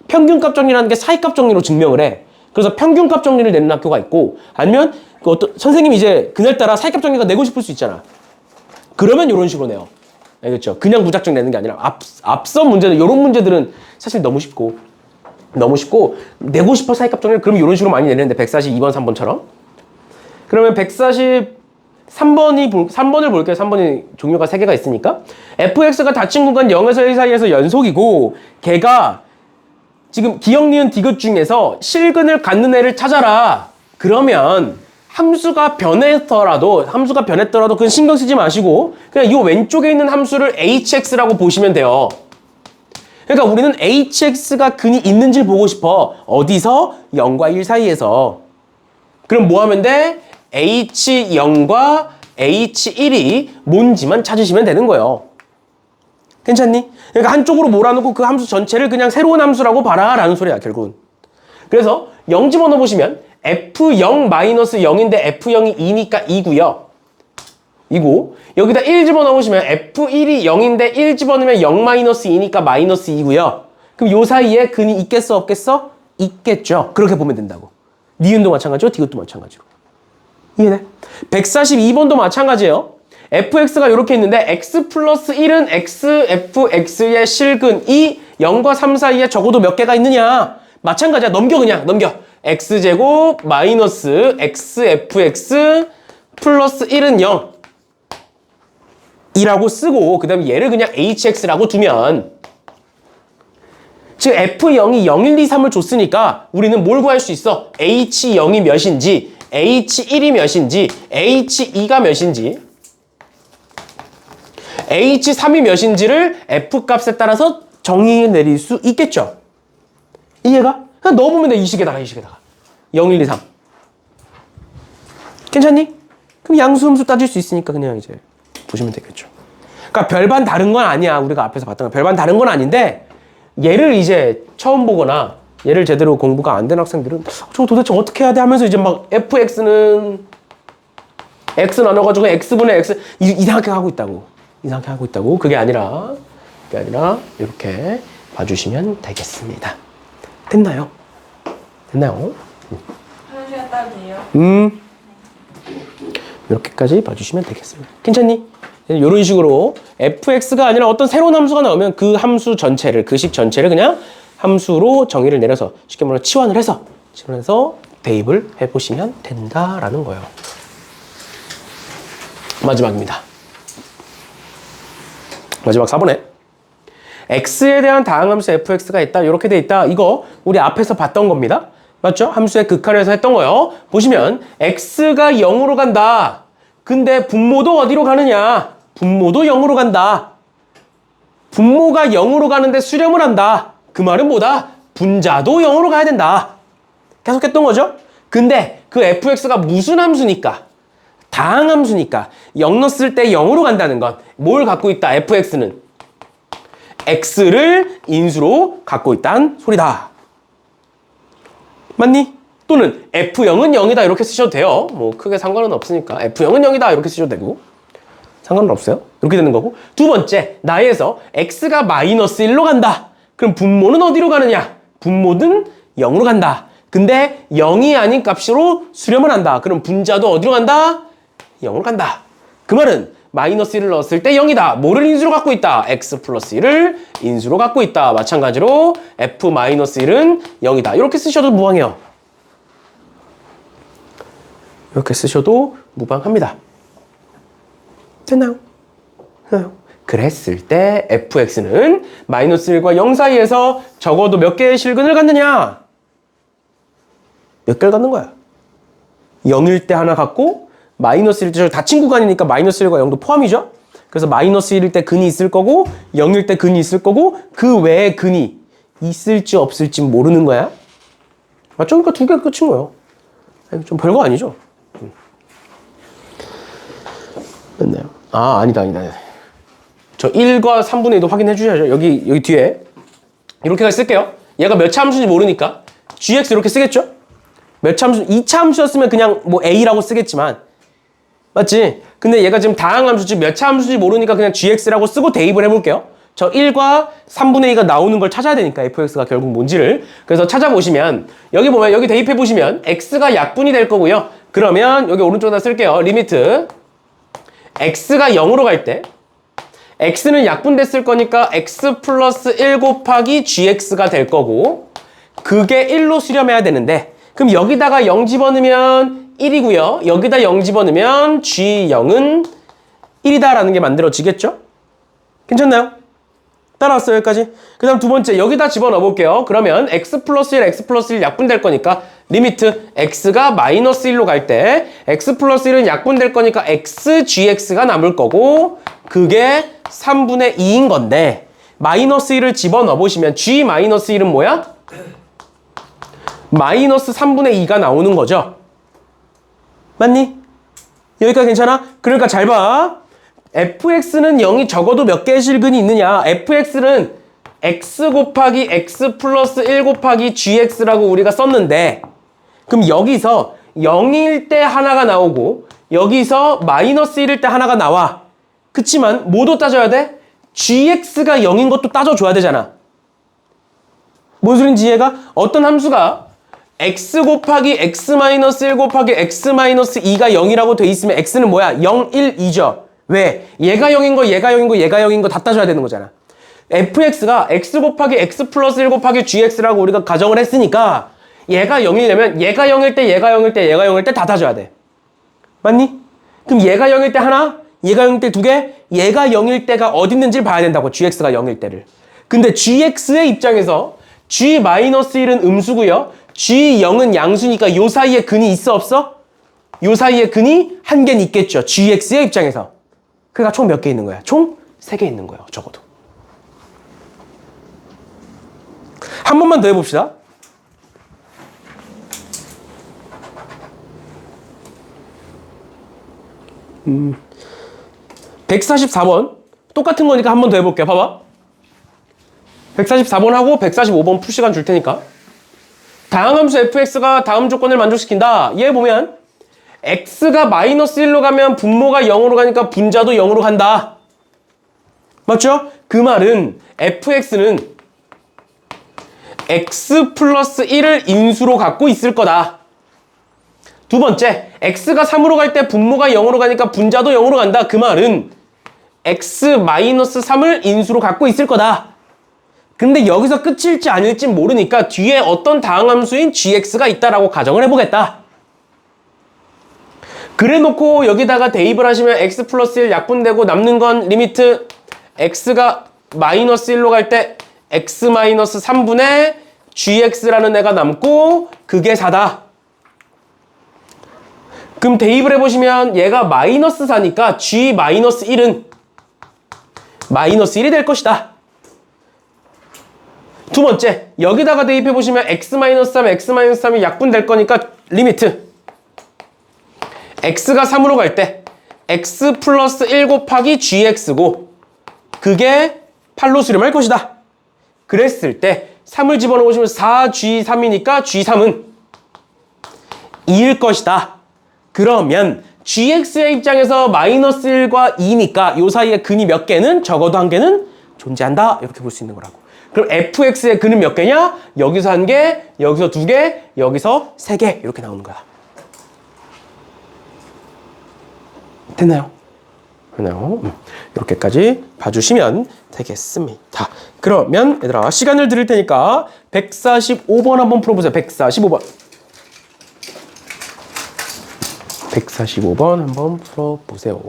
평균값 정리라는 게 사이값 정리로 증명을 해. 그래서 평균값 정리를 내는 학교가 있고, 아니면 그 어떤 선생님이 이제 그날따라 사이값 정리가 내고 싶을 수 있잖아. 그러면 이런 식으로 내요. 알겠죠? 그냥 무작정 내는 게 아니라 앞선 문제들, 이런 문제들은 사실 너무 쉽고 내고 싶어 사이값 정리를 그러면 이런 식으로 많이 내는데 142번 3번처럼. 그러면 143번을 볼게요. 3번이 종류가 3개가 있으니까. fx가 닫힌 구간 0에서 1 사이에서 연속이고, 걔가 지금 기역, 니은, 디귿 중에서 실근을 갖는 애를 찾아라. 그러면 함수가 변했더라도 그건 신경 쓰지 마시고 그냥 이 왼쪽에 있는 함수를 hx라고 보시면 돼요. 그러니까 우리는 hx가 근이 있는지를 보고 싶어. 어디서? 0과 1 사이에서. 그럼 뭐 하면 돼? h0과 h1이 뭔지만 찾으시면 되는 거예요. 괜찮니? 그러니까 한쪽으로 몰아놓고 그 함수 전체를 그냥 새로운 함수라고 봐라 라는 소리야 결국은. 그래서 0 집어넣어보시면 f0-0인데 f0이 2니까 2고요. 이고 여기다 1 집어넣으시면 f1이 0인데 1 집어넣으면 0-2니까 마이너스 2고요. 그럼 요 사이에 근이 있겠어 없겠어? 있겠죠. 그렇게 보면 된다고. 니은도 마찬가지고 디귿도 마찬가지로. 이해돼? 142번도 마찬가지예요. fx가 이렇게 있는데 x 플러스 1은 x, fx의 실근이 0과 3 사이에 적어도 몇 개가 있느냐? 마찬가지야. 넘겨 그냥 넘겨. x제곱 마이너스 xfx 플러스 1은 0 이라고 쓰고 그 다음에 얘를 그냥 hx라고 두면 즉 f0이 0, 1, 2, 3을 줬으니까 우리는 뭘 구할 수 있어? h0이 몇인지 h1이 몇인지 h2가 몇인지 h3이 몇인지를 f값에 따라서 정의 내릴 수 있겠죠. 이해가? 그냥 넣어보면 돼. 이 식에다가 0, 1, 2, 3 괜찮니? 그럼 양수 함수 따질 수 있으니까 그냥 이제 보시면 되겠죠. 그러니까 별반 다른 건 아니야. 우리가 앞에서 봤던 거 별반 다른 건 아닌데 얘를 이제 처음 보거나 얘를 제대로 공부가 안 된 학생들은 저거 도대체 어떻게 해야 돼 하면서 이제 막 fx는 x 나눠가지고 x분의 x 이상하게 하고 있다고. 그게 아니라 이렇게 봐주시면 되겠습니다. 됐나요? 한 시간 따도 돼요? 이렇게까지 봐주시면 되겠습니다. 괜찮니? 이런 식으로 fx가 아니라 어떤 새로운 함수가 나오면 그 함수 전체를, 그 식 전체를 그냥 함수로 정의를 내려서 쉽게 말하면 치환을 해서 대입을 해보시면 된다라는 거예요. 마지막입니다. 마지막 4번에 x에 대한 다항함수 fx가 있다. 이렇게 돼 있다. 이거 우리 앞에서 봤던 겁니다. 맞죠? 함수의 극한에서 했던 거예요. 보시면 x가 0으로 간다. 근데 분모도 어디로 가느냐? 분모도 0으로 간다. 분모가 0으로 가는데 수렴을 한다. 그 말은 뭐다? 분자도 0으로 가야 된다. 계속 했던 거죠? 근데 그 fx가 무슨 함수니까? 다항함수니까 0 넣었을 때 0으로 간다는 건 뭘 갖고 있다? fx는 x를 인수로 갖고 있다는 소리다. 맞니? 또는 f0은 0이다 이렇게 쓰셔도 돼요. 뭐 크게 상관은 없으니까 f0은 0이다 이렇게 쓰셔도 되고 상관은 없어요. 이렇게 되는 거고. 두 번째, 나에서 x가 마이너스 1로 간다. 그럼 분모는 어디로 가느냐? 분모는 0으로 간다. 근데 0이 아닌 값으로 수렴을 한다. 그럼 분자도 어디로 간다? 0으로 간다. 그 말은 마이너스 1을 넣었을 때 0이다. 뭐를 인수로 갖고 있다? x 플러스 1을 인수로 갖고 있다. 마찬가지로 f 마이너스 1은 0이다. 이렇게 쓰셔도 무방해요. 이렇게 쓰셔도 무방합니다. 됐나요? 그랬을 때 fx는 마이너스 1과 0 사이에서 적어도 몇 개의 실근을 갖느냐? 몇 개를 갖는 거야? 0일 때 하나 갖고 마이너스 1일 때 닫힌 구간이니까 마이너스 1과 0도 포함이죠? 그래서 마이너스 1일 때 근이 있을 거고 0일 때 근이 있을 거고 그 외에 근이 있을지 없을지 모르는 거야. 맞죠? 그러니까 두 개가 끝인 거예요. 좀 별거 아니죠? 맞나요? 아, 아니다. 저 1과 3분의 2도 확인해 주셔야죠. 여기 뒤에 이렇게까지 쓸게요. 얘가 몇 차 함수인지 모르니까 gx 이렇게 쓰겠죠? 몇 차 함수, 2차 함수였으면 그냥 뭐 a라고 쓰겠지만 맞지? 근데 얘가 지금 다항 함수지 몇 차 함수인지 모르니까 그냥 gx라고 쓰고 대입을 해볼게요. 저 1과 3분의 2가 나오는 걸 찾아야 되니까 fx가 결국 뭔지를. 그래서 찾아보시면 여기 보면 여기 대입해보시면 x가 약분이 될 거고요. 그러면 여기 오른쪽에다 쓸게요. 리미트 x가 0으로 갈 때 x는 약분됐을 거니까 x 플러스 1 곱하기 gx가 될 거고 그게 1로 수렴해야 되는데 그럼 여기다가 0 집어넣으면 1이고요. 여기다 0 집어넣으면 g0은 1이다라는 게 만들어지겠죠? 괜찮나요? 따라왔어요 여기까지? 그 다음 두 번째 여기다 집어넣어 볼게요. 그러면 x 플러스 1 약분될 거니까 리미트 x가 마이너스 1로 갈 때 x 플러스 1은 약분될 거니까 x gx가 남을 거고 그게 3분의 2인 건데 마이너스 1을 집어넣어 보시면 g 마이너스 1은 뭐야? 마이너스 3분의 2가 나오는 거죠. 맞니? 여기까지 괜찮아? 그러니까 잘 봐. fx는 0이 적어도 몇 개의 실근이 있느냐? fx는 x 곱하기 x 플러스 1 곱하기 gx라고 우리가 썼는데 그럼 여기서 0일 때 하나가 나오고 여기서 마이너스 1일 때 하나가 나와. 그치만 뭐도 따져야 돼? gx가 0인 것도 따져줘야 되잖아. 뭔 소린지 이해가? 어떤 함수가 x 곱하기 x 마이너스 1 곱하기 x 마이너스 2가 0이라고 돼 있으면 x는 뭐야? 0, 1, 2죠. 왜? 얘가 0인 거, 얘가 0인 거, 얘가 0인 거 다 따져야 되는 거잖아. fx가 x 곱하기 x 플러스 1 곱하기 gx라고 우리가 가정을 했으니까 얘가 0이려면 얘가 0일 때 얘가 0일 때 얘가 0일 때 다 다져야 돼. 맞니? 그럼 얘가 0일 때 하나, 얘가 0일 때 두 개, 얘가 0일 때가 어디 있는지를 봐야 된다고. gx가 0일 때를. 근데 gx의 입장에서 g-1은 음수고요. g0은 양수니까 요 사이에 근이 있어 없어? 요 사이에 근이 한 개는 있겠죠. gx의 입장에서. 그러니까 총 몇 개 있는 거야? 총 3개 있는 거예요. 적어도. 한 번만 더 해봅시다. 144번 똑같은 거니까 한 번 더 해볼게요. 봐봐. 144번하고 145번 풀 시간 줄 테니까. 다항함수 fx가 다음 조건을 만족시킨다. 얘 보면 x가 마이너스 1로 가면 분모가 0으로 가니까 분자도 0으로 간다. 맞죠? 그 말은 fx는 x 플러스 1을 인수로 갖고 있을 거다. 두 번째, x가 3으로 갈 때 분모가 0으로 가니까 분자도 0으로 간다. 그 말은 x 마이너스 3을 인수로 갖고 있을 거다. 근데 여기서 끝일지 아닐지 모르니까 뒤에 어떤 다항함수인 gx가 있다라고 가정을 해보겠다. 그래 놓고 여기다가 대입을 하시면 x 플러스 1 약분되고 남는 건 리미트 x가 마이너스 1로 갈 때 x 마이너스 3분의 gx라는 애가 남고 그게 4다. 그럼 대입을 해보시면 얘가 마이너스 4니까 g 마이너스 1은 마이너스 1이 될 것이다. 두 번째, 여기다가 대입해보시면 x 마이너스 3, x 마이너스 3이 약분될 거니까 리미트 x가 3으로 갈 때 x 플러스 1 곱하기 gx고 그게 8로 수렴할 것이다. 그랬을 때 3을 집어넣으시면 4g3이니까 g3은 2일 것이다. 그러면 gx의 입장에서 마이너스 1과 2니까 요 사이에 근이 몇 개는 적어도 한 개는 존재한다. 이렇게 볼 수 있는 거라고. 그럼 fx의 근은 몇 개냐? 여기서 한 개, 여기서 두 개, 여기서 세 개 이렇게 나오는 거야. 됐나요? 됐나요? 이렇게까지 봐주시면 되겠습니다. 그러면 얘들아 시간을 드릴 테니까 145번 한번 풀어보세요. 145번. 145번 한번 풀어보세요.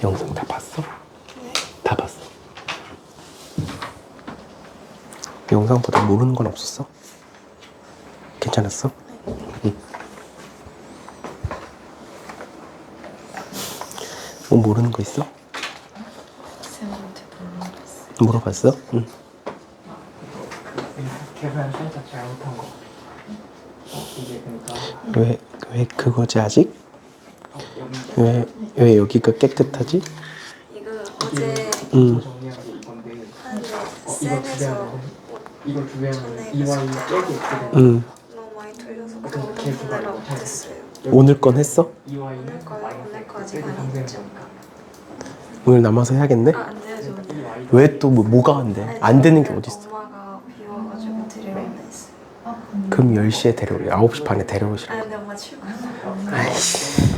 영상 다 봤어? 다 봤어. 영상보다 모르는 건 없었어? 괜찮았어? 응. 뭐 모르는 거 있어? 쌤한테 물어봤어요. 물어봤어? 응. 계산 살짝 잘못한 거. 이게 그러니까 왜 그거지 아직? 여기 왜 여기가 깨끗하지? 이거 어제 정리하고 이건데 하는데 이거 두 쌤에서 배하면 이걸 두 배하면 전에 이와이 계속 떼기 있거든. 응. 너무 많이 돌려서 그래서 그거 계속 보내라 알고 못했어요. 오늘 건 했어? 이와이는 오늘까지 마이너스 아니죠. 오늘 남아서 해야겠네? 아, 안 돼요, 저는. 왜 또 뭐가 안 돼? 안 되는 게 어딨어? 엄마가 비와가지고 데려온다 했어요. 그럼 10시에 데려오래. 9시 반에 데려오시라고. 아, 근데 엄마 출근. 아이씨.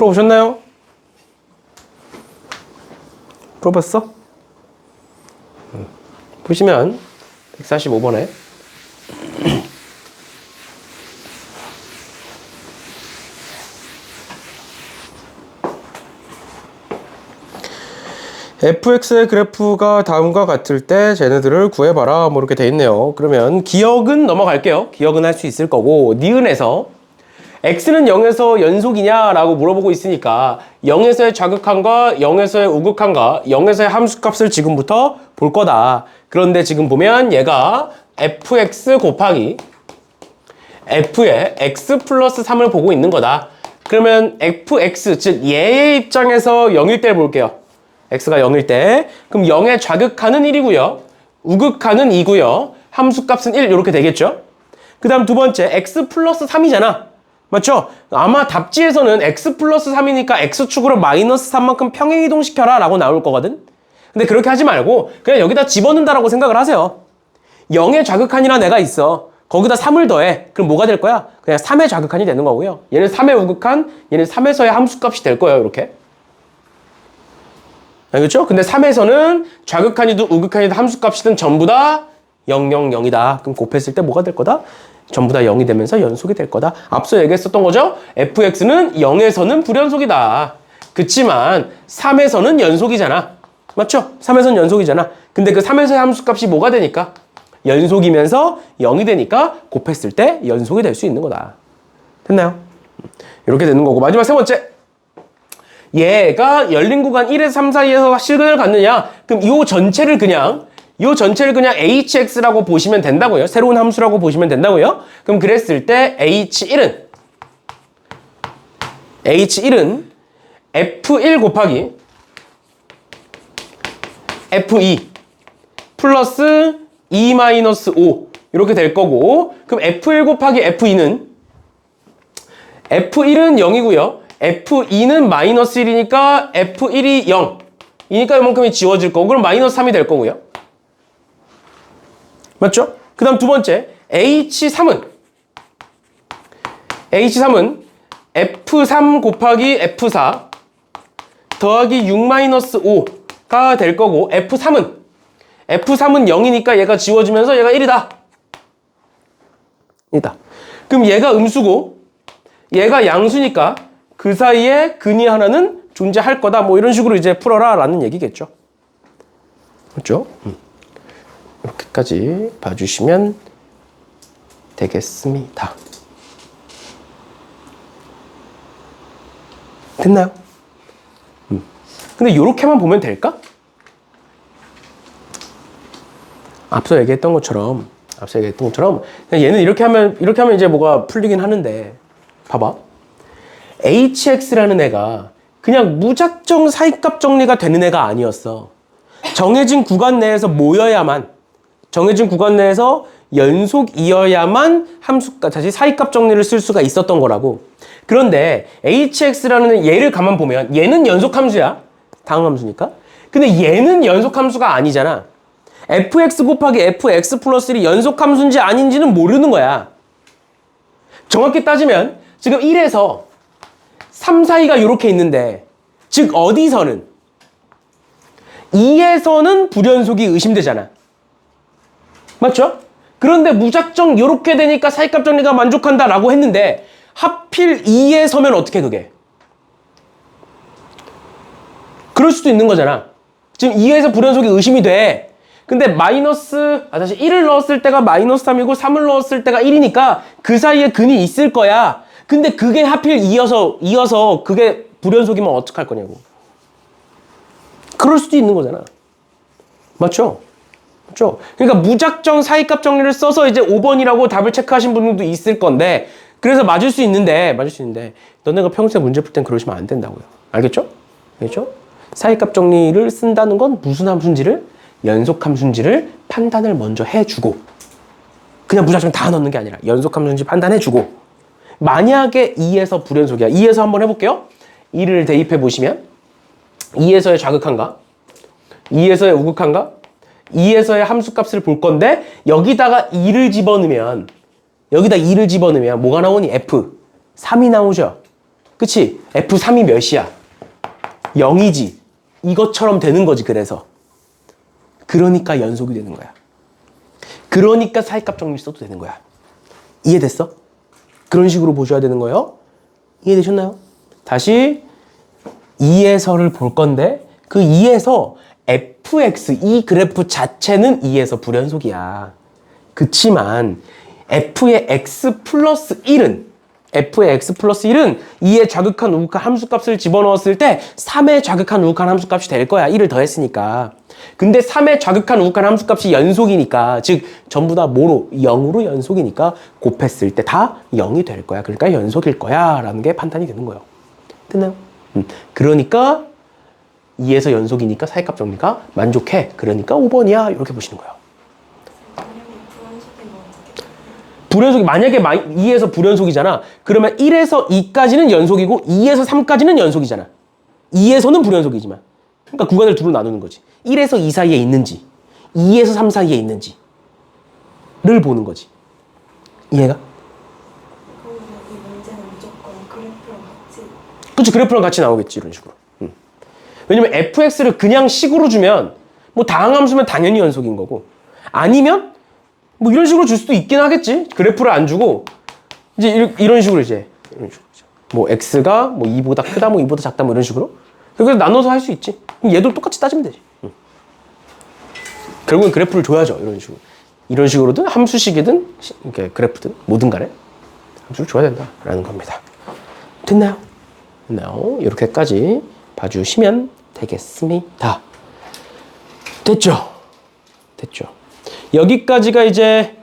풀어보셨나요? 풀어봤어? 보시면 145번에 fx의 그래프가 다음과 같을 때 쟤네들을 구해봐라 뭐 이렇게 돼 있네요. 그러면 기억은 넘어갈게요. 기억은 할 수 있을 거고 니은에서 x는 0에서 연속이냐 라고 물어보고 있으니까 0에서의 좌극한과 0에서의 우극한과 0에서의 함수값을 지금부터 볼 거다. 그런데 지금 보면 얘가 fx 곱하기 f의 x 플러스 3을 보고 있는 거다. 그러면 fx 즉 얘의 입장에서 0일 때를 볼게요. x가 0일 때 그럼 0의 좌극한은 1이고요. 우극한은 2고요. 함수값은 1 이렇게 되겠죠. 그 다음 두 번째 x 플러스 3이잖아. 맞죠? 아마 답지에서는 x 플러스 3이니까 x축으로 마이너스 3만큼 평행 이동시켜라 라고 나올 거거든. 근데 그렇게 하지 말고 그냥 여기다 집어넣는다라고 생각을 하세요. 0의 좌극한이라는 애가 있어. 거기다 3을 더해. 그럼 뭐가 될 거야? 그냥 3의 좌극한이 되는 거고요. 얘는 3의 우극한, 얘는 3에서의 함수값이 될 거예요. 이렇게. 알겠죠? 근데 3에서는 좌극한이든 우극한이든 함수값이든 전부 다 0, 0, 0이다. 그럼 곱했을 때 뭐가 될 거다? 전부 다 0이 되면서 연속이 될 거다. 앞서 얘기했었던 거죠? fx는 0에서는 불연속이다. 그치만 3에서는 연속이잖아. 맞죠? 3에서는 연속이잖아. 근데 그 3에서의 함수값이 뭐가 되니까? 연속이면서 0이 되니까 곱했을 때 연속이 될 수 있는 거다. 됐나요? 이렇게 되는 거고. 마지막 세 번째. 얘가 열린 구간 1에서 3 사이에서 실근을 갖느냐? 그럼 이 전체를 그냥 hx라고 보시면 된다고요. 새로운 함수라고 보시면 된다고요. 그럼 그랬을 때 h1은 f1 곱하기 f2 플러스 2 마이너스 5 이렇게 될 거고 그럼 f1 곱하기 f2는 f1은 0이고요. f2는 마이너스 1이니까 f1이 0 이니까 이만큼이 지워질 거고 그럼 마이너스 3이 될 거고요. 맞죠? 그 다음 두 번째 h3은 f3 곱하기 f4 더하기 6 마이너스 5가 될 거고 f3은 0이니까 얘가 지워지면서 얘가 1이다. 그럼 얘가 음수고 얘가 양수니까 그 사이에 근이 하나는 존재할 거다. 뭐 이런 식으로 이제 풀어라 라는 얘기겠죠. 그렇죠? 이렇게까지 봐주시면 되겠습니다. 됐나요? 근데 이렇게만 보면 될까? 앞서 얘기했던 것처럼 얘는 이렇게 하면 이제 뭐가 풀리긴 하는데 봐봐. hx라는 애가 그냥 무작정 사이값 정리가 되는 애가 아니었어. 정해진 구간 내에서 정해진 구간 내에서 연속이어야만 다시 사이값 정리를 쓸 수가 있었던 거라고. 그런데 hx라는 얘를 가만 보면 얘는 연속함수야. 다항함수니까. 근데 얘는 연속함수가 아니잖아. fx 곱하기 fx 플러스 1이 연속함수인지 아닌지는 모르는 거야. 정확히 따지면 지금 1에서 3 사이가 이렇게 있는데 즉 어디서는 2에서는 불연속이 의심되잖아. 맞죠? 그런데 무작정 이렇게 되니까 사이값 정리가 만족한다라고 했는데 하필 2에 서면 어떻게 그게? 그럴 수도 있는 거잖아. 지금 2에서 불연속이 의심이 돼. 근데 다시 1을 넣었을 때가 마이너스 3이고 3을 넣었을 때가 1이니까 그 사이에 근이 있을 거야. 근데 그게 하필 2여서 그게 불연속이면 어떡할 거냐고. 그럴 수도 있는 거잖아. 맞죠? 맞죠? 그러니까 무작정 사이값 정리를 써서 이제 5번이라고 답을 체크하신 분들도 있을 건데 그래서 맞을 수 있는데 너네가 평소에 문제 풀 땐 그러시면 안 된다고요. 알겠죠? 사이값 정리를 쓴다는 건 무슨 함수인지를 연속함수인지를 판단을 먼저 해주고 그냥 무작정 다 넣는 게 아니라 연속함수인지 판단해주고 만약에 2에서 불연속이야. 2에서 한번 해볼게요. 2를 대입해 보시면 2에서의 좌극한가 2에서의 우극한가 2에서의 함수값을 볼 건데 여기다가 2를 집어넣으면 뭐가 나오니? F 3이 나오죠. 그치? F3이 몇이야? 0이지. 이것처럼 되는 거지, 그래서. 그러니까 연속이 되는 거야. 그러니까 사이값 정리 써도 되는 거야. 이해됐어? 그런 식으로 보셔야 되는 거예요. 이해되셨나요? 다시 2에서를 볼 건데 그 2에서 fx, 이 그래프 자체는 2에서 불연속이야. 그치만 f의 x 플러스 1은 2의 좌극한 우극한 함수값을 집어넣었을 때 3의 좌극한 우극한 함수값이 될 거야. 1을 더했으니까. 근데 3의 좌극한 우극한 함수값이 연속이니까, 즉 전부 다 뭐로? 0으로 연속이니까 곱했을 때 다 0이 될 거야. 그러니까 연속일 거야 라는 게 판단이 되는 거예요. 됐나요? 그러니까 2에서 연속이니까 사이값 정리가 만족해. 그러니까 5번이야. 이렇게 보시는 거예요. 불연속이 만약에 2에서 불연속이잖아. 그러면 1에서 2까지는 연속이고 2에서 3까지는 연속이잖아. 2에서는 불연속이지만. 그러니까 구간을 두로 나누는 거지. 1에서 2 사이에 있는지 2에서 3 사이에 있는지를 보는 거지. 이해가? 그러면 이 문제는 무조건 그래프랑 같이. 그치, 그래프랑 같이 나오겠지, 이런 식으로. 왜냐면 fx를 그냥 식으로 주면 뭐 다항함수면 당연히 연속인 거고, 아니면 뭐 이런 식으로 줄 수도 있긴 하겠지. 그래프를 안 주고 이제 이런 식으로 이제 뭐 x가 뭐 2보다 크다, 뭐 2보다 작다, 뭐 이런 식으로. 그래서 나눠서 할 수 있지. 그럼 얘도 똑같이 따지면 되지. 결국엔 그래프를 줘야죠. 이런 식으로. 이런 식으로든 함수식이든 이렇게 그래프든 뭐든 간에 함수를 줘야 된다라는 겁니다. 됐나요? 됐나요? 이렇게까지 봐주시면 되겠습니다. 됐죠? 됐죠? 여기까지가 이제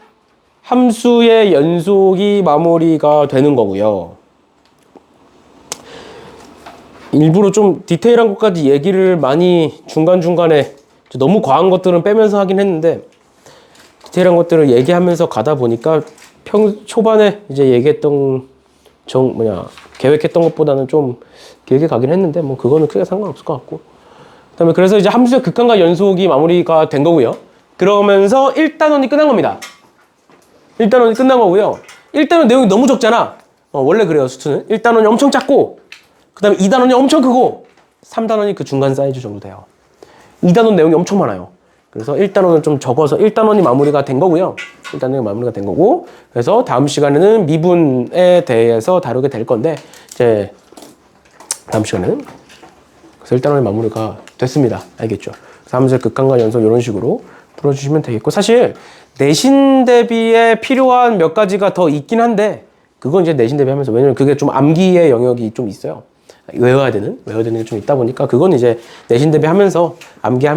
함수의 연속이 마무리가 되는 거고요. 일부러 좀 디테일한 것까지 얘기를 많이 중간중간에 너무 과한 것들은 빼면서 하긴 했는데, 디테일한 것들을 얘기하면서 가다 보니까 초반에 이제 얘기했던 계획했던 것보다는 좀 길게 가긴 했는데, 뭐 그거는 크게 상관없을 것 같고. 그다음에 그래서 이제 함수의 극한과 연속이 마무리가 된 거고요. 그러면서 1단원이 끝난 겁니다. 1단원이 끝난 거고요. 1단원 내용이 너무 적잖아. 원래 그래요, 수투는. 1단원이 엄청 작고, 그 다음에 2단원이 엄청 크고, 3단원이 그 중간 사이즈 정도 돼요. 2단원 내용이 엄청 많아요. 그래서 1단원은 좀 적어서 1단원이 마무리가 된 거고요. 1단원이 마무리가 된 거고, 그래서 다음 시간에는 미분에 대해서 다루게 될 건데, 이제 다음 시간에는 그래서 1단원이 마무리가 됐습니다. 알겠죠? 함수의 극한과 연속 이런 식으로 풀어주시면 되겠고, 사실 내신 대비에 필요한 몇 가지가 더 있긴 한데, 그건 이제 내신 대비하면서, 왜냐면 그게 좀 암기의 영역이 좀 있어요. 외워야 되는 게 좀 있다 보니까, 그건 이제 내신 대비하면서 암기하면서